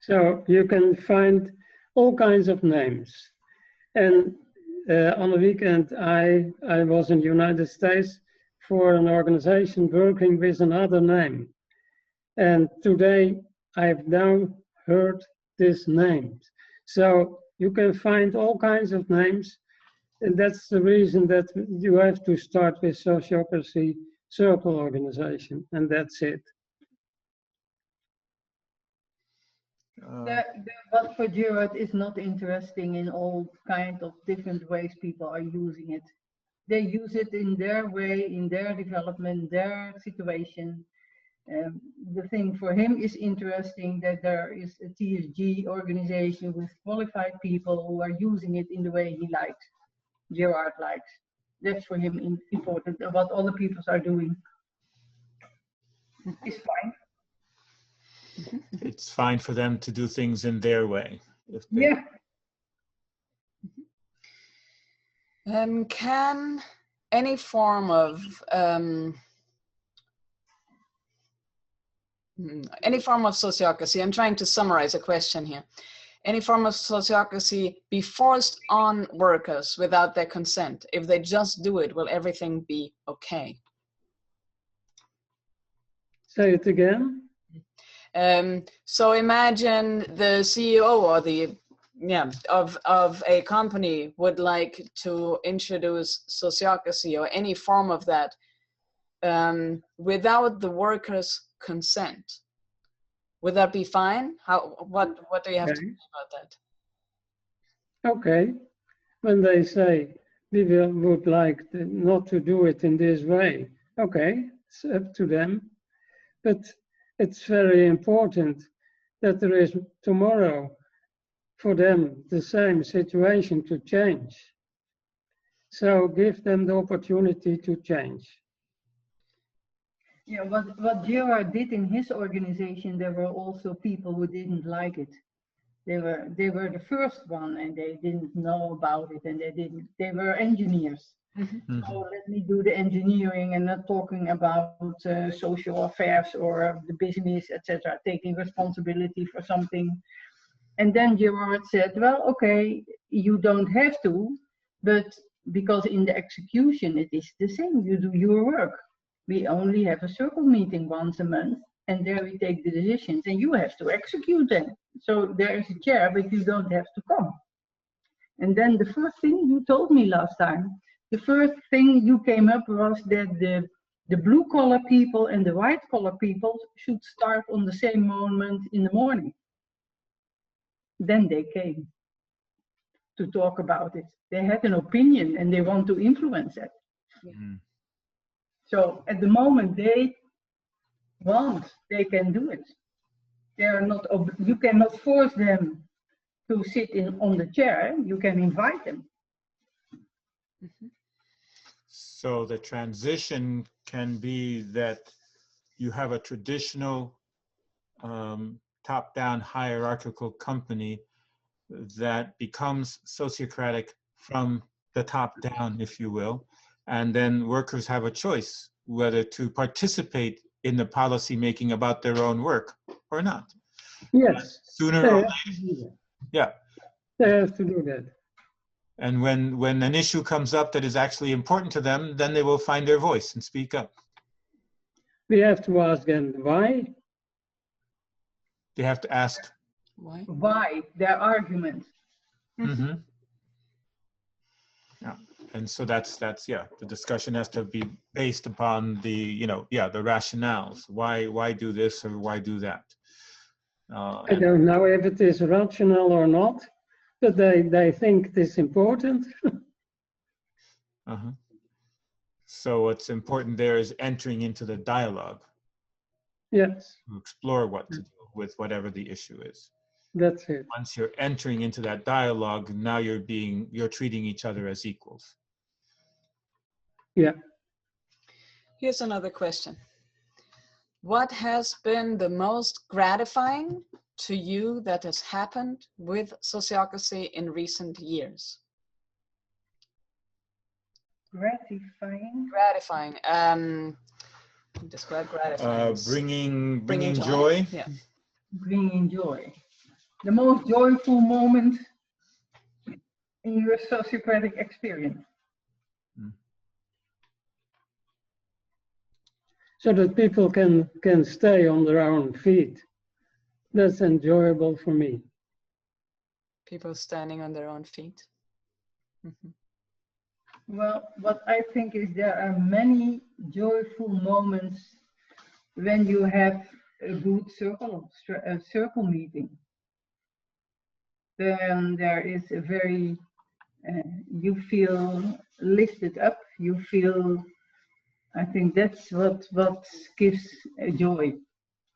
So you can find all kinds of names. And on the weekend, I was in the United States for an organization working with another name. And today I've now heard this name. So you can find all kinds of names. And that's the reason that you have to start with sociocracy circle organization, and that's it. But for Gerard is not interesting in all kinds of different ways people are using it. They use it in their way, in their development, their situation. The thing for him is interesting that there is a TSG organization with qualified people who are using it in the way he likes. Gerard likes. That's for him important. What other people are doing is fine. It's fine for them to do things in their way. Yeah. Can any form of Any form of sociocracy, I'm trying to summarize a question here. Any form of sociocracy be forced on workers without their consent. If they just do it, will everything be okay? Say it again. So imagine the CEO or the of a company would like to introduce sociocracy or any form of that without the workers' consent. Would that be fine? What do you have to say about that? Okay. When they say we would like not to do it in this way, okay, it's up to them. But it's very important that there is tomorrow for them the same situation to change. So give them the opportunity to change. Yeah, what Gerard did in his organization, there were also people who didn't like it. They were the first one, and they didn't know about it, and they were engineers. Mm-hmm. So let me do the engineering and not talking about social affairs or the business, etc. Taking responsibility for something. And then Gerard said, well, okay, you don't have to, but because in the execution it is the same. You do your work. We only have a circle meeting once a month, and there we take the decisions, and you have to execute them. So there is a chair, but you don't have to come. And then the first thing you told me last time, the first thing you came up was that the blue collar people and the white collar people should start on the same moment in the morning. Then they came to talk about it. They had an opinion and they want to influence it. Mm. So at the moment they want, they can do it. They are not. You cannot force them to sit on the chair. You can invite them. Mm-hmm. So the transition can be that you have a traditional top-down hierarchical company that becomes sociocratic from the top down, if you will, and then workers have a choice whether to participate in the policy making about their own work or not. Yes. Sooner or later. Yeah. They have to do that. And when an issue comes up that is actually important to them, then they will find their voice and speak up. We have to ask them why. They have to ask why their arguments. Mm-hmm. Yeah, and so that's yeah. The discussion has to be based upon the the rationales. Why do this or why do that? I don't know if it is rational or not, but they think it is important. Uh-huh. So what's important there is entering into the dialogue. Yes. To explore what to do with whatever the issue is. That's it. Once you're entering into that dialogue, now you're treating each other as equals. Yeah. Here's another question. What has been the most gratifying to you that has happened with sociocracy in recent years? Gratifying. Gratifying. Describe gratifying. Bringing joy. Yeah. Bringing joy. The most joyful moment in your sociocratic experience. So that people can stay on their own feet. That's enjoyable for me. People standing on their own feet. Mm-hmm. Well, what I think is there are many joyful moments when you have a good circle meeting. Then there is a very, you feel lifted up, you feel, I think that's what gives joy.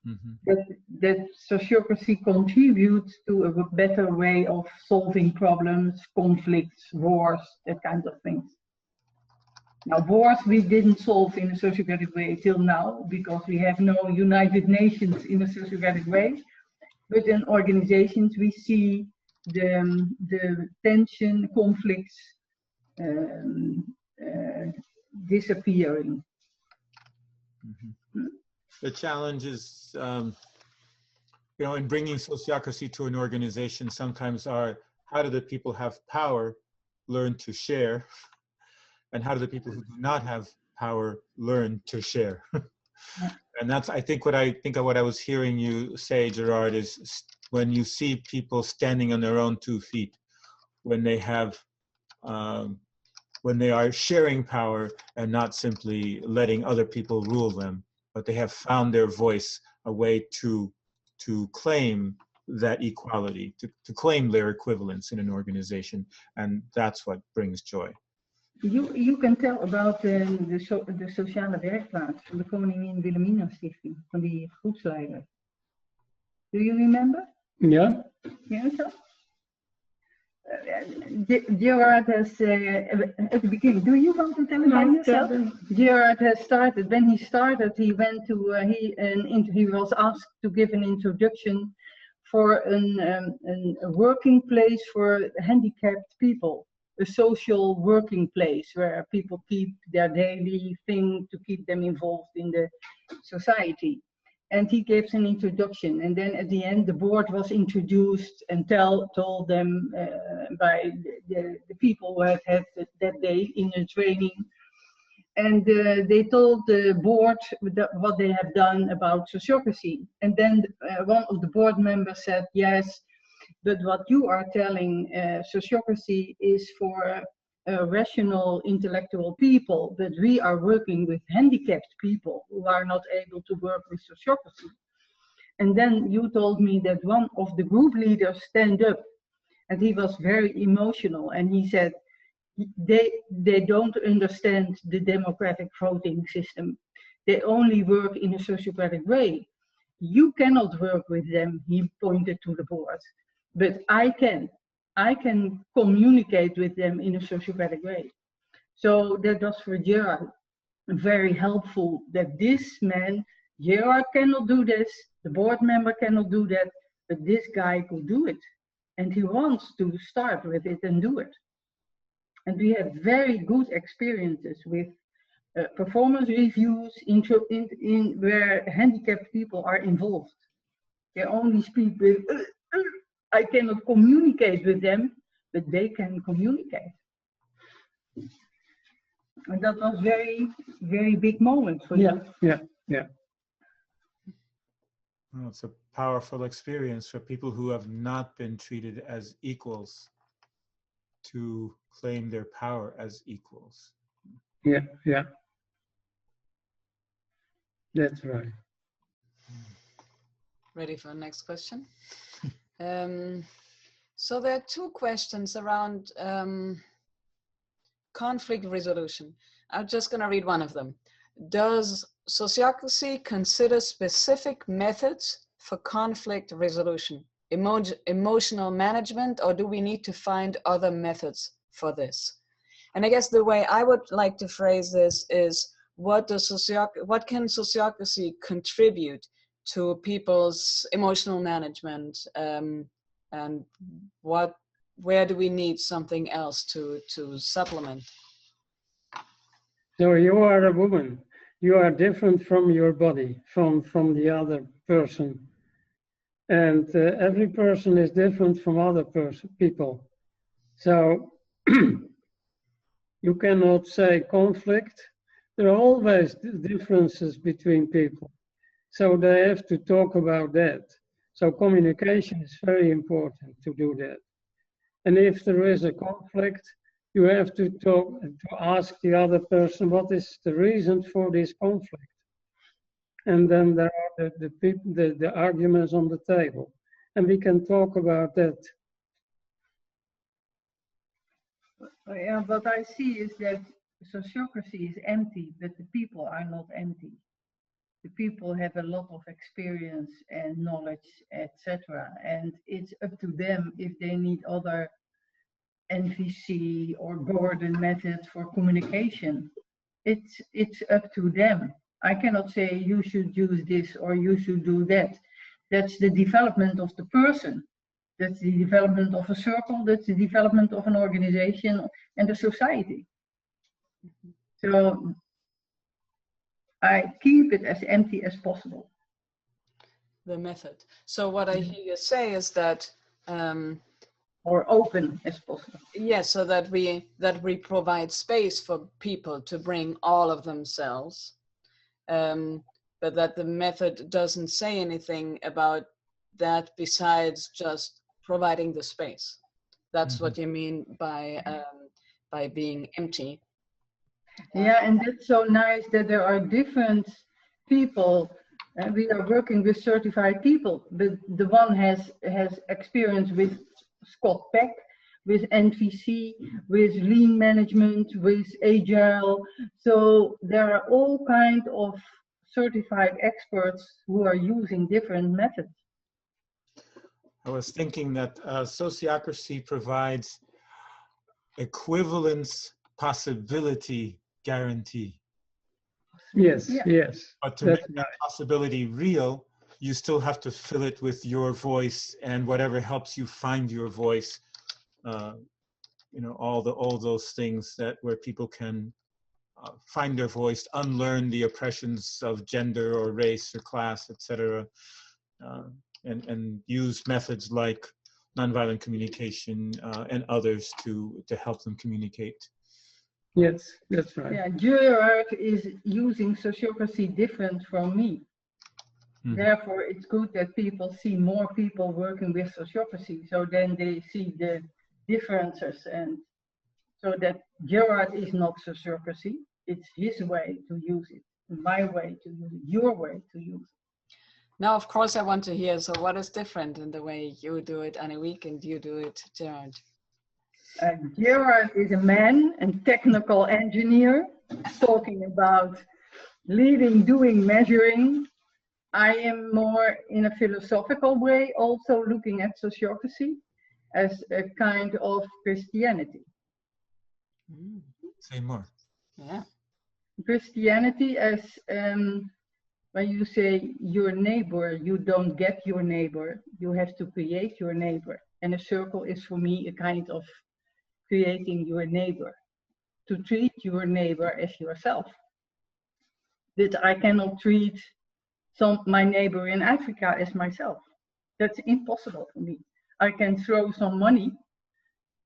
Mm-hmm. That sociocracy contributes to a better way of solving problems, conflicts, wars, that kind of things. Now, wars we didn't solve in a sociocratic way till now because we have no United Nations in a sociocratic way. But in organizations we see the tension, conflicts disappearing. Mm-hmm. The challenge is, you know, in bringing sociocracy to an organization, sometimes are how do the people have power learn to share, and how do the people who do not have power learn to share? And that's, I think, what I was hearing you say, Gerard, is when you see people standing on their own 2 feet, when they have, when they are sharing power and not simply letting other people rule them, but they have found their voice, a way to claim that equality, to claim their equivalence in an organization, and that's what brings joy. You can tell about de sociale werkplaats van de Koningin Wilhelmina Stichting, van die groepsleider. Do you remember? Yeah. Yeah, so? Gerard has, at the beginning, do you want to tell about yourself? Gerard has started, when he started, he went to, he was asked to give an introduction for a working place for handicapped people. A social working place where people keep their daily thing to keep them involved in the society. And he gives an introduction, and then at the end the board was introduced and told them by the people who had that day in a training. And they told the board what they have done about sociocracy. And then one of the board members said, yes, but what you are telling, sociocracy is for rational, intellectual people, but we are working with handicapped people who are not able to work with sociocracy. And then you told me that one of the group leaders stand up, and he was very emotional, and he said, they don't understand the democratic voting system. They only work in a sociocratic way. You cannot work with them, he pointed to the board. But I can communicate with them in a sociocratic way. So that was for Gerard very helpful, that this man, Gerard cannot do this, the board member cannot do that, but this guy could do it. And he wants to start with it and do it. And we have very good experiences with performance reviews where handicapped people are involved. They only speak with, I cannot communicate with them, but they can communicate. And that was very, very big moment for you. Yeah. Well, it's a powerful experience for people who have not been treated as equals to claim their power as equals. Yeah. That's right. Ready for the next question? So there are 2 questions around conflict resolution. I'm just going to read one of them. Does sociocracy consider specific methods for conflict resolution, emotional management, or do we need to find other methods for this? And I guess the way I would like to phrase this is, what can sociocracy contribute to people's emotional management, and where do we need something else to supplement? So you are a woman. You are different from your body, from the other person. And every person is different from other people. So you cannot say conflict. There are always differences between people. So they have to talk about that. So communication is very important to do that. And if there is a conflict, you have to talk, to ask the other person, what is the reason for this conflict? And then there are the arguments on the table. And we can talk about that. Yeah, what I see is that sociocracy is empty, but the people are not empty. The people have a lot of experience and knowledge, etc. And it's up to them if they need other NVC or Gordon methods for communication. It's up to them. I cannot say you should use this or you should do that. That's the development of the person. That's the development of a circle. That's the development of an organization and a society. So I keep it as empty as possible. The method. So what I hear you say is that or open as possible. yes, so that we provide space for people to bring all of themselves, but that the method doesn't say anything about that besides just providing the space. That's what you mean by being empty. Yeah, and that's so nice that there are different people. We are working with certified people, but the one has experience with Scott Peck, with NVC, with lean management, with agile. So there are all kinds of certified experts who are using different methods. I was thinking that sociocracy provides equivalence possibility guarantee. Yes, Yeah. yes. But to make that possibility real, you still have to fill it with your voice and whatever helps you find your voice. You know, all those things that where people can find their voice, unlearn the oppressions of gender or race or class, etc., and use methods like nonviolent communication and others to help them communicate. Yes, that's right. Yeah, Gerard is using sociocracy different from me. Therefore, it's good that people see more people working with sociocracy, so then they see the differences, and so that Gerard is not sociocracy, it's his way to use it, my way to use it, your way to use it. Now, of course, I want to hear, so what is different in the way you do it, Annick, and you do it, Gerard? Gerard is a man and technical engineer, talking about leading, doing, measuring. I am more in a philosophical way, also looking at sociocracy as a kind of Christianity. Say more. Yeah. Christianity as when you say your neighbor, you don't get your neighbor, you have to create your neighbor. And a circle is for me a kind of creating your neighbor, to treat your neighbor as yourself. That I cannot treat my neighbor in Africa as myself. That's impossible for me. I can throw some money,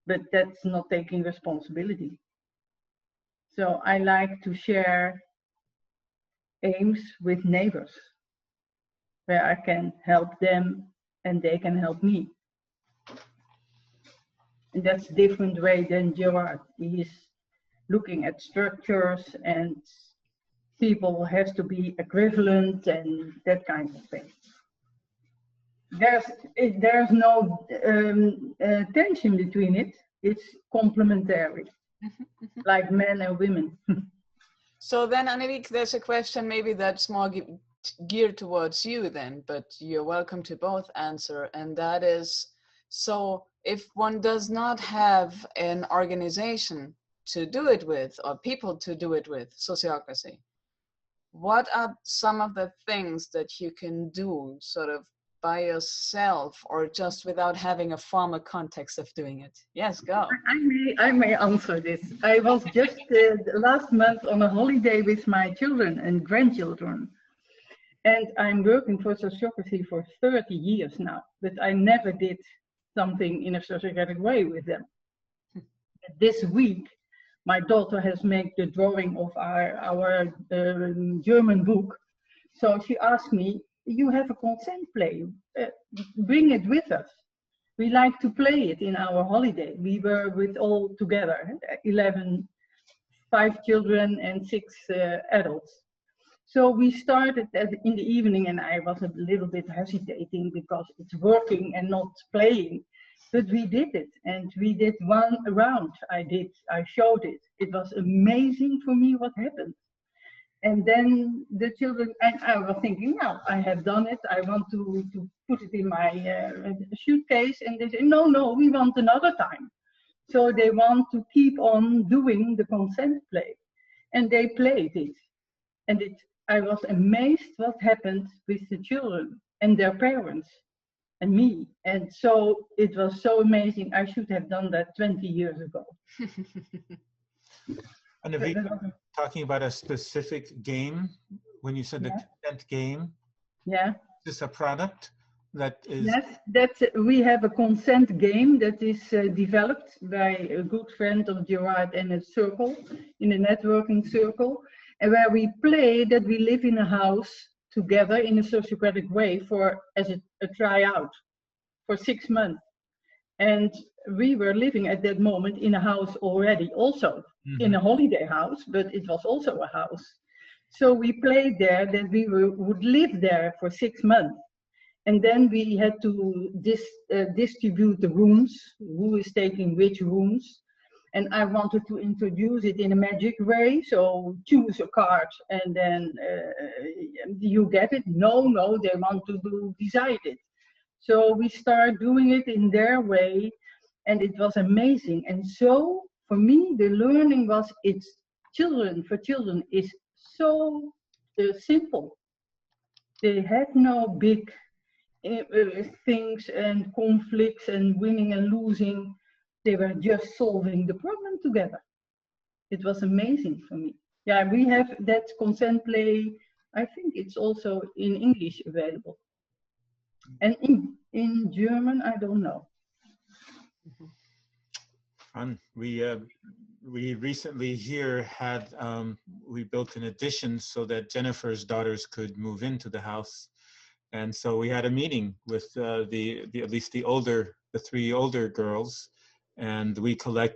but that's not taking responsibility. So I like to share aims with neighbors, where I can help them and they can help me. And that's a different way than Gerard. He is looking at structures and people have to be equivalent and that kind of thing. There's no tension between it. It's complementary, like men and women. So then, Annick, there's a question maybe that's more geared towards you then, but you're welcome to both answer. And that is, so if one does not have an organization to do it with, or people to do it with, sociocracy, what are some of the things that you can do sort of by yourself or just without having a formal context of doing it? Yes, go. I may answer this. I was just last month on a holiday with my children and grandchildren. And I'm working for sociocracy for 30 years now, but I never did something in a sociocratic way with them. This week, my daughter has made the drawing of our German book. So she asked me, you have a consent play, bring it with us. We like to play it in our holiday. We were with all together, 5 children and 6 adults. So we started in the evening and I was a little bit hesitating because it's working and not playing. But we did it and we did one round. I showed it. It was amazing for me what happened. And then the children, and I was thinking, now I have done it. I want to put it in my suitcase. And they said, no, we want another time. So they want to keep on doing the consent play. And they played it. And I was amazed what happened with the children and their parents and me. And so it was so amazing. I should have done that 20 years ago. And if we talking about a specific game when you said the consent game, Yeah. is this a product that is? Yes, we have a consent game that is developed by a good friend of Gerard in a circle, in a networking circle, and where we play that we live in a house together in a sociocratic way as a tryout for 6 months. And we were living at that moment in a house already, also in a holiday house, but it was also a house. So we played there that we would live there for 6 months. And then we had to distribute the rooms, who is taking which rooms. And I wanted to introduce it in a magic way. So choose a card and then you get it. No, they want to decide it. So we start doing it in their way, and it was amazing. And so for me, the learning was for children is so simple. They had no big things and conflicts and winning and losing. They were just solving the problem together. It was amazing for me. Yeah, we have that consent play. I think it's also in English available. And in German, I don't know. Fun. We recently here had, we built an addition so that Jennifer's daughters could move into the house. And so we had a meeting with at least the 3 older girls, and we collect,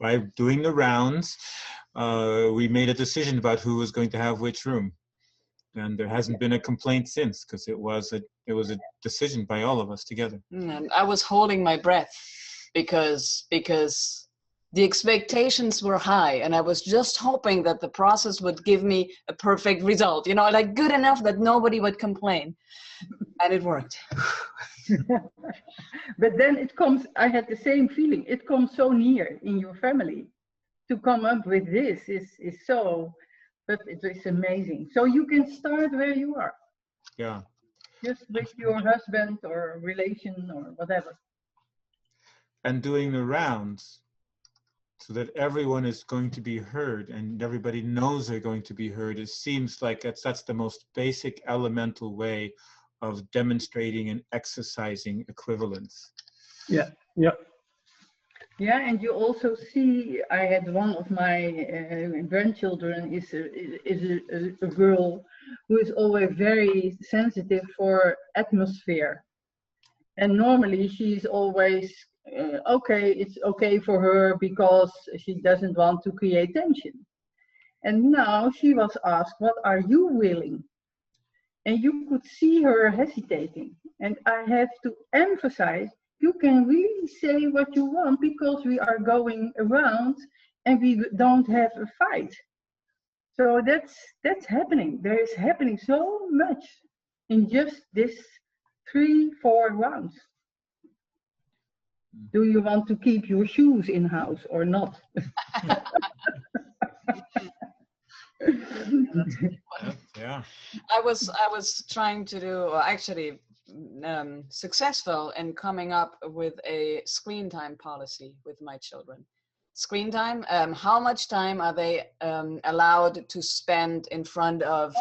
by doing the rounds, we made a decision about who was going to have which room. And there hasn't been a complaint since, because it was a decision by all of us together. And I was holding my breath because the expectations were high, and I was just hoping that the process would give me a perfect result, like good enough that nobody would complain. And it worked. But then I had the same feeling. It comes so near in your family. To come up with this is so, but it is amazing. So you can start where you are. Yeah. Just with your husband or relation or whatever. And doing the rounds so that everyone is going to be heard and everybody knows they're going to be heard. It seems like that's the most basic elemental way of demonstrating and exercising equivalence. Yeah. Yeah, and you also see, I had one of my grandchildren is a girl who is always very sensitive for atmosphere. And normally she's always, it's okay for her because she doesn't want to create tension. And now she was asked, what are you willing? And you could see her hesitating. And I have to emphasize, you can really say what you want because we are going around and we don't have a fight. So that's happening. There is happening so much in just this 3-4 rounds. Do you want to keep your shoes in house or not? Yeah. I was trying to do, actually successful in coming up with a screen time policy with my children. Screen time, how much time are they allowed to spend in front of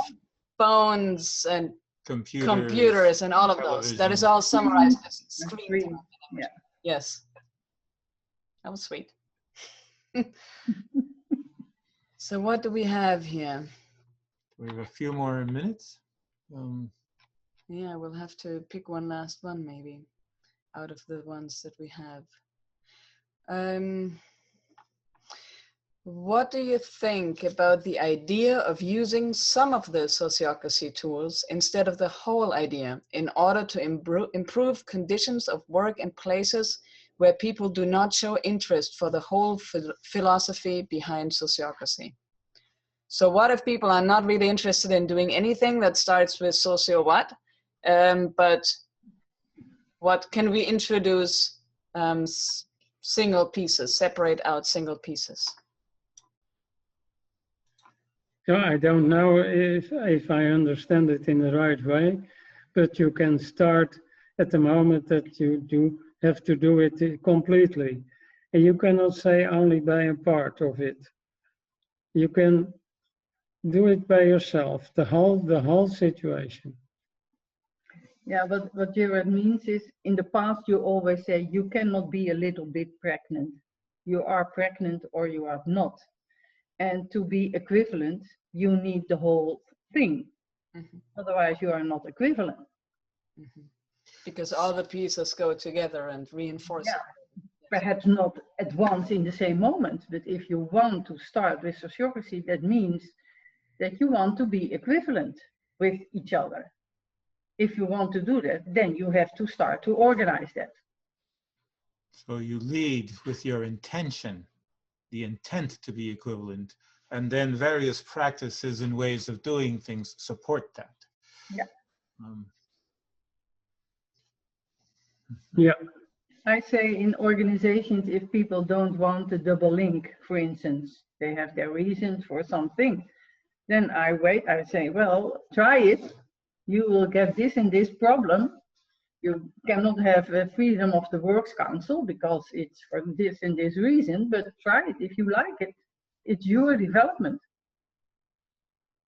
phones and computers and all of those? That is all summarized as screen time. Yeah. Yes. That was sweet. So what do we have here? We have a few more minutes. Yeah, we'll have to pick one last one maybe out of the ones that we have. What do you think about the idea of using some of the sociocracy tools instead of the whole idea in order to improve conditions of work in places where people do not show interest for the whole philosophy behind sociocracy? So what if people are not really interested in doing anything that starts with socio what? But what can we introduce single pieces, separate out single pieces? So I don't know if I understand it in the right way, but you can start at the moment that you have to do it completely. And you cannot say only by a part of it. You can do it by yourself, the whole situation. Yeah, but what Gerard means is, in the past you always say you cannot be a little bit pregnant. You are pregnant or you are not. And to be equivalent, you need the whole thing. Mhm. Otherwise you are not equivalent. Mhm. Because all the pieces go together and reinforce Yeah. it. Perhaps not at once in the same moment, but if you want to start with sociocracy, that means that you want to be equivalent with each other. If you want to do that, then you have to start to organize that. So you lead with your intention, the intent to be equivalent, and then various practices and ways of doing things support that. Yeah. Yeah. I say in organizations, if people don't want a double link, for instance, they have their reasons for something, then I say, well, try it. You will get this and this problem. You cannot have freedom of the Works Council because it's for this and this reason, but try it if you like it. It's your development.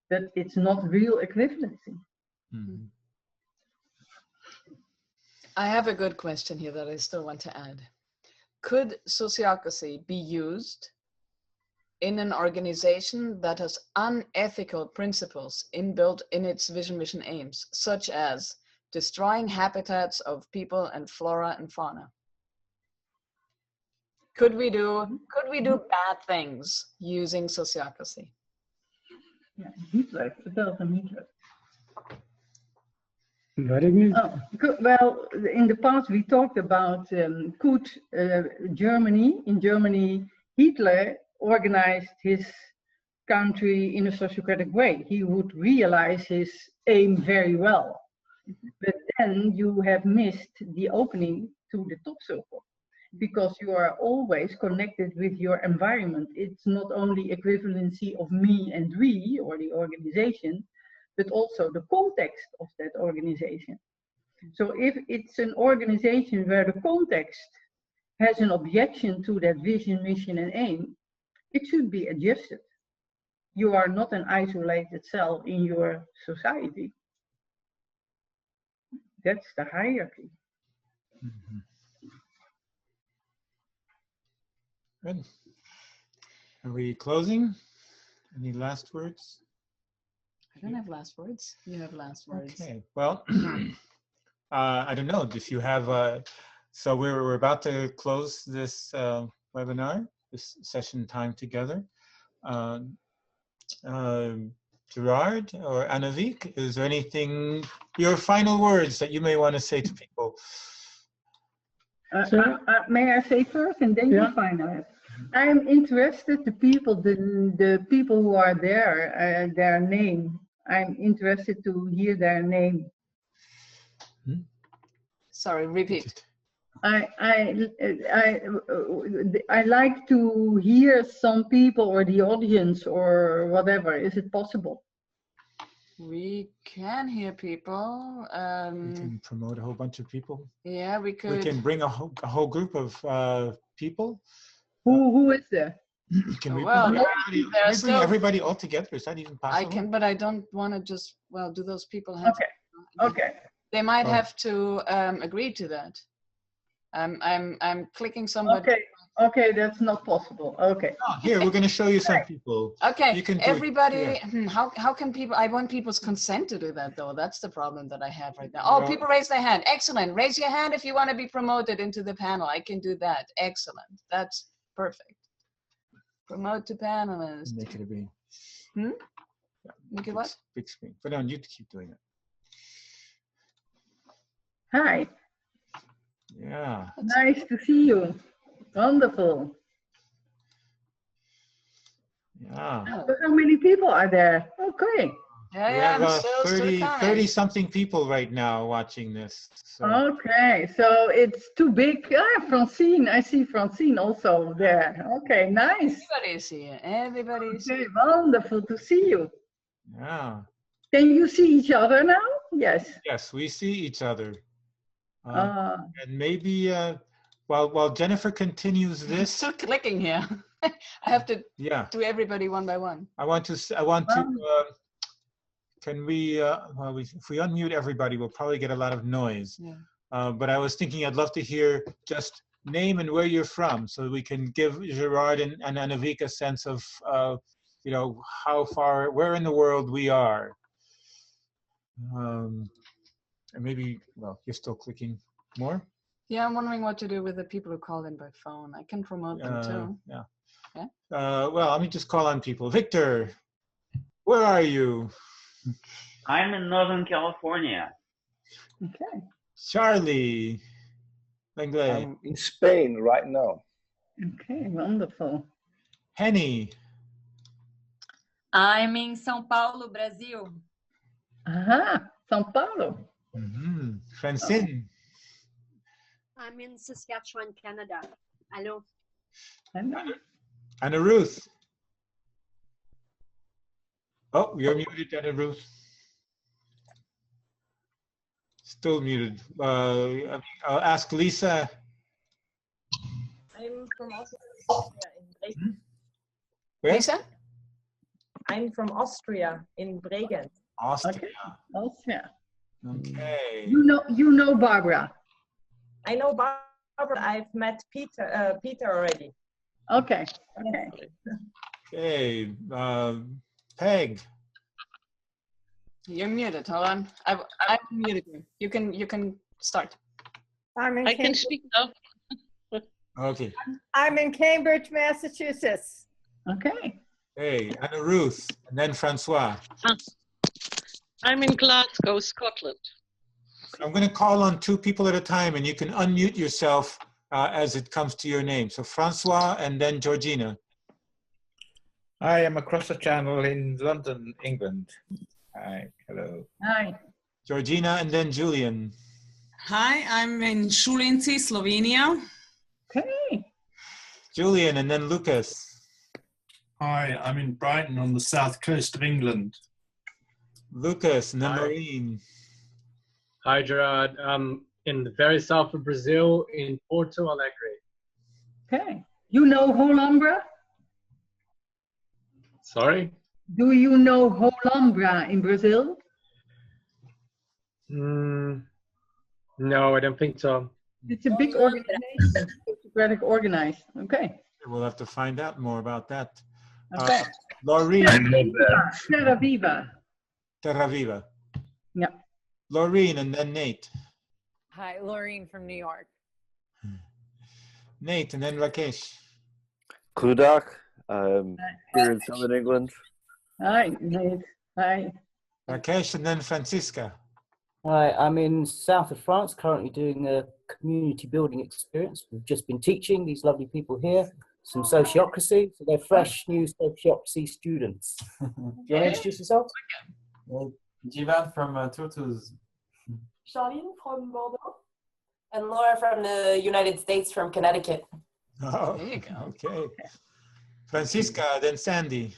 But it's not real equivalency. Mm-hmm. I have a good question here that I still want to add. Could sociocracy be used in an organization that has unethical principles inbuilt in its vision, mission, aims, such as destroying habitats of people and flora and fauna? Could we do bad things using sociocracy? Ja, Hitler, vertel van Hitler. Weet ik niet. Oh, well, in the past we talked about could Germany, Hitler organized his country in a sociocratic way. He would realize his aim very well. But then you have missed the opening to the top circle, because you are always connected with your environment. It's not only equivalency of me and we, or the organization, but also the context of that organization. So if it's an organization where the context has an objection to that vision, mission, and aim, it should be adjusted. You are not an isolated cell in your society. That's the hierarchy. Mm-hmm. Good. Are we closing? Any last words? I don't have last words. You have last words. Okay. Well, I don't know if you have. So we're about to close this webinar, this session time together. Gerard or Annavik, is there anything, your final words that you may want to say to people? May I say first, and then you finalize? I am interested, the people who are there, their name. I'm interested to hear their name. Sorry, repeat. I like to hear some people or the audience or whatever. Is it possible? We can hear people. We can promote a whole bunch of people. Yeah, we could. We can bring a whole group of people. Who is there? Can we bring everybody all together? Is that even possible? I can, but I don't want to just, well, do those people have Okay. They might have to agree to that. I'm clicking somebody. Okay, that's not possible. Okay. Oh, here, we're going to show you some people. Okay, you can everybody, how can people, I want people's consent to do that though. That's the problem that I have right now. Oh, people raise their hand. Excellent. Raise your hand if you want to be promoted into the panel. I can do that. Excellent. That's perfect. Promote to panelist. Make it a big. Yeah, make it what? Big screen. But no, you keep doing it. Hi. Yeah. Nice to see you. Wonderful. Yeah. So how many people are there? Okay. Yeah, we have 30 something people right now watching this. So. Okay, so it's too big. Francine, I see Francine also there. Okay, nice. Everybody's here. Everybody's here. Wonderful to see you. Yeah. Can you see each other now? Yes. Yes, we see each other. And maybe while Jennifer continues this. Still clicking here. I have to Yeah, do everybody one by one. I want to. Can we? Well, if we unmute everybody, we'll probably get a lot of noise. Yeah. But I was thinking I'd love to hear just name and where you're from, so we can give Gerard and Anavik a sense of, you know, how far, where in the world we are. And maybe, well, you're still clicking more. Yeah, I'm wondering what to do with the people who call in by phone. I can promote them too. Yeah. Yeah. Well, let me just call on people. Victor, where are you? I'm in Northern California. Okay. Charlie, Langley. I'm in Spain right now. Okay, wonderful. Henny. I'm in São Paulo, Brazil. Aha, São Paulo. Francine. I'm in Saskatchewan, Canada. Hello. Anna Ruth. Oh, you're muted, Anna Ruth. Still muted. I'll ask Lisa. I'm from Austria in Bregenz. Where? Lisa? I'm from Austria in Bregenz. Austria. Okay. Austria. Okay. You know Barbara. I know Barbara. I've met Peter already. Okay. Okay. Okay. Peg. You're muted. Hold on. I've muted you. You can start. I can speak now. Okay. I'm in Cambridge, Massachusetts. Okay. Hey, Anna Ruth, and then Francois. I'm in Glasgow, Scotland. I'm going to call on two people at a time, and you can unmute yourself as it comes to your name. So Francois, and then Georgina. I am across the channel in London, England. Hi, hello. Hi. Georgina, and then Julian. Hi, I'm in Šulinci, Slovenia. Okay. Julian, and then Lucas. Hi, I'm in Brighton on the south coast of England. Lucas, and then Hi. Maureen. Hi, Gerard. I'm in the very south of Brazil, in Porto Alegre. Okay. You know Holambra? Sorry? Do you know Holambra in Brazil? No, I don't think so. It's a big organization, Socratic organized. Okay. We'll have to find out more about that. Okay. Laureen. Terra Viva. Terra Viva. Yeah. Laureen, and then Nate. Hi, Laureen from New York. Nate, and then Rakesh. Kudak, here in southern England. Hi, Nate. Hi. Rakesh, and then Francisca. Hi, I'm in south of France, currently doing a community building experience. We've just been teaching these lovely people here some sociocracy, so they're fresh new sociocracy students. Do you want to introduce yourself? Jivan from Toulouse. Charlene from Bordeaux. And Laura from the United States, from Connecticut. Oh, there you go. Okay. Francisca, then Sandy.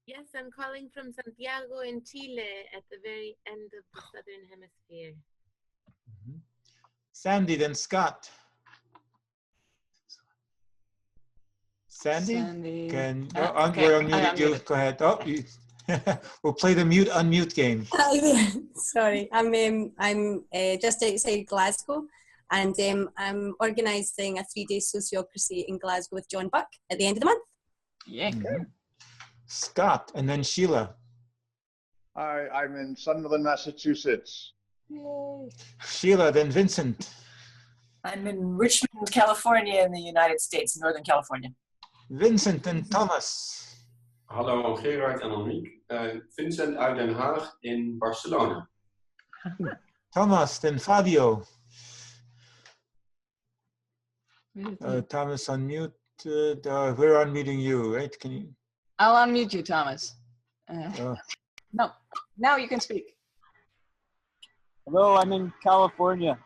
Yes, I'm calling from Santiago in Chile at the very end of the southern hemisphere. Sandy, then Scott. Sandy? Can okay. we're unmuted you. Go ahead. Oh, we'll play the mute unmute game. Sorry, I'm just outside Glasgow, and I'm organising a 3-day sociocracy in Glasgow with John Buck at the end of the month. Yeah. Scott, and then Sheila. Hi, I'm in Sunderland, Massachusetts. Yay. Sheila, then Vincent. I'm in Richmond, California in the United States, Northern California. Vincent and Thomas. Hallo, Gerard en Annick. Vincent uit Den Haag in Barcelona. Thomas, then Fabio. Thomas unmuted. We're unmuting you, right? Can you? I'll unmute you, Thomas. No, now you can speak. Hello, I'm in California.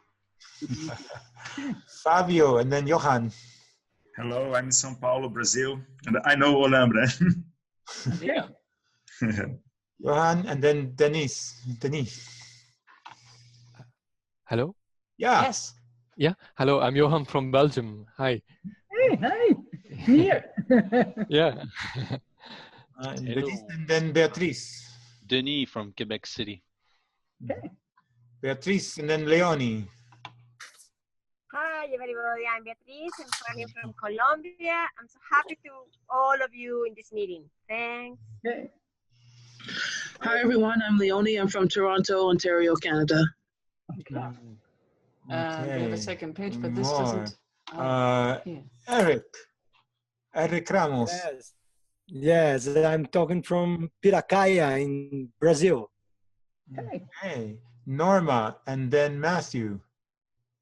Fabio, and then Johan. Hello, I'm in São Paulo, Brazil, and I know Olambra. Yeah. Johan, and then Denise. Hello? Yeah. Yes. Yeah. Hello, I'm Johan from Belgium. Hi. Hey, hi. Here. Yeah. Denise and then Beatrice. Denis from Quebec City. Okay. Beatrice and then Leonie. Hi, everybody. I'm Beatriz. I'm calling from Colombia. I'm so happy to all of you in this meeting. Thanks. Okay. Hi, everyone. I'm Leonie. I'm from Toronto, Ontario, Canada. Okay. We have a second page, but this More. doesn't. Eric Ramos. Yes, I'm talking from Piracaia in Brazil. Okay. Norma and then Matthew.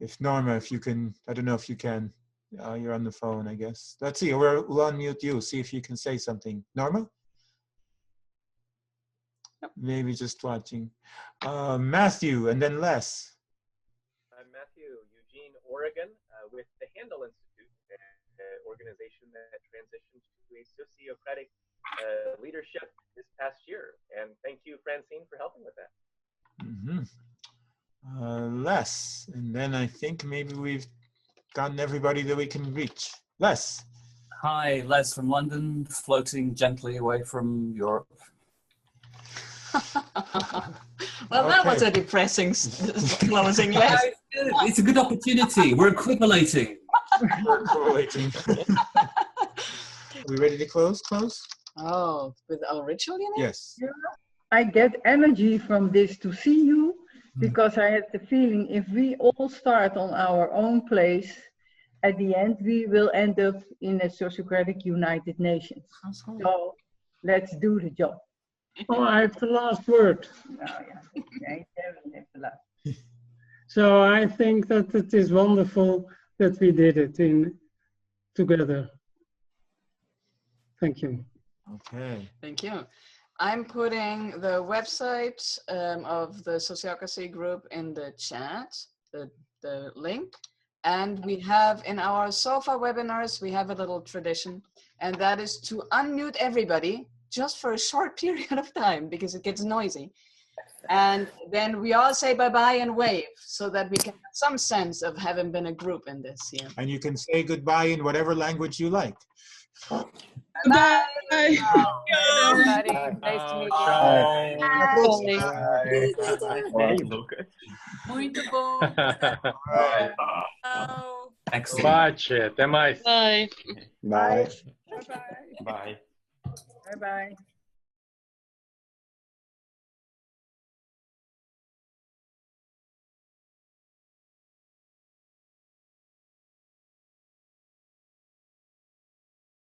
If Norma, if you can, I don't know if you can. You're on the phone, I guess. Let's see, we'll unmute you. See if you can say something. Norma? Maybe just watching. Matthew and then Les. I'm Matthew, Eugene, Oregon, with the Handel Institute, an organization that transitioned to a sociocratic leadership this past year. And thank you, Francine, for helping with that. Les, and then I think maybe we've gotten everybody that we can reach. Les. Hi, Les from London, floating gently away from Europe. Well, that was a depressing closing, Les. It's a good opportunity. We're equivalating. Are we ready to close? Oh, with our ritual, you mean? Yes. Yeah, I get energy from this to see you, because I have the feeling if we all start on our own place, at the end we will end up in a sociocratic United Nations. So let's do the job. Oh, I have the last word. So I think that it is wonderful that we did it together. Thank you. Okay. Thank you. I'm putting the website of the Sociocracy group in the chat, the link. And we have in our SOFA webinars, we have a little tradition, and that is to unmute everybody just for a short period of time because it gets noisy. And then we all say bye-bye and wave so that we can have some sense of having been a group in this. Yeah. And you can say goodbye in whatever language you like. Bye. Nice to meet you. Muito bom. Excellent. Bye. Até mais. Bye. Bye. Bye-bye.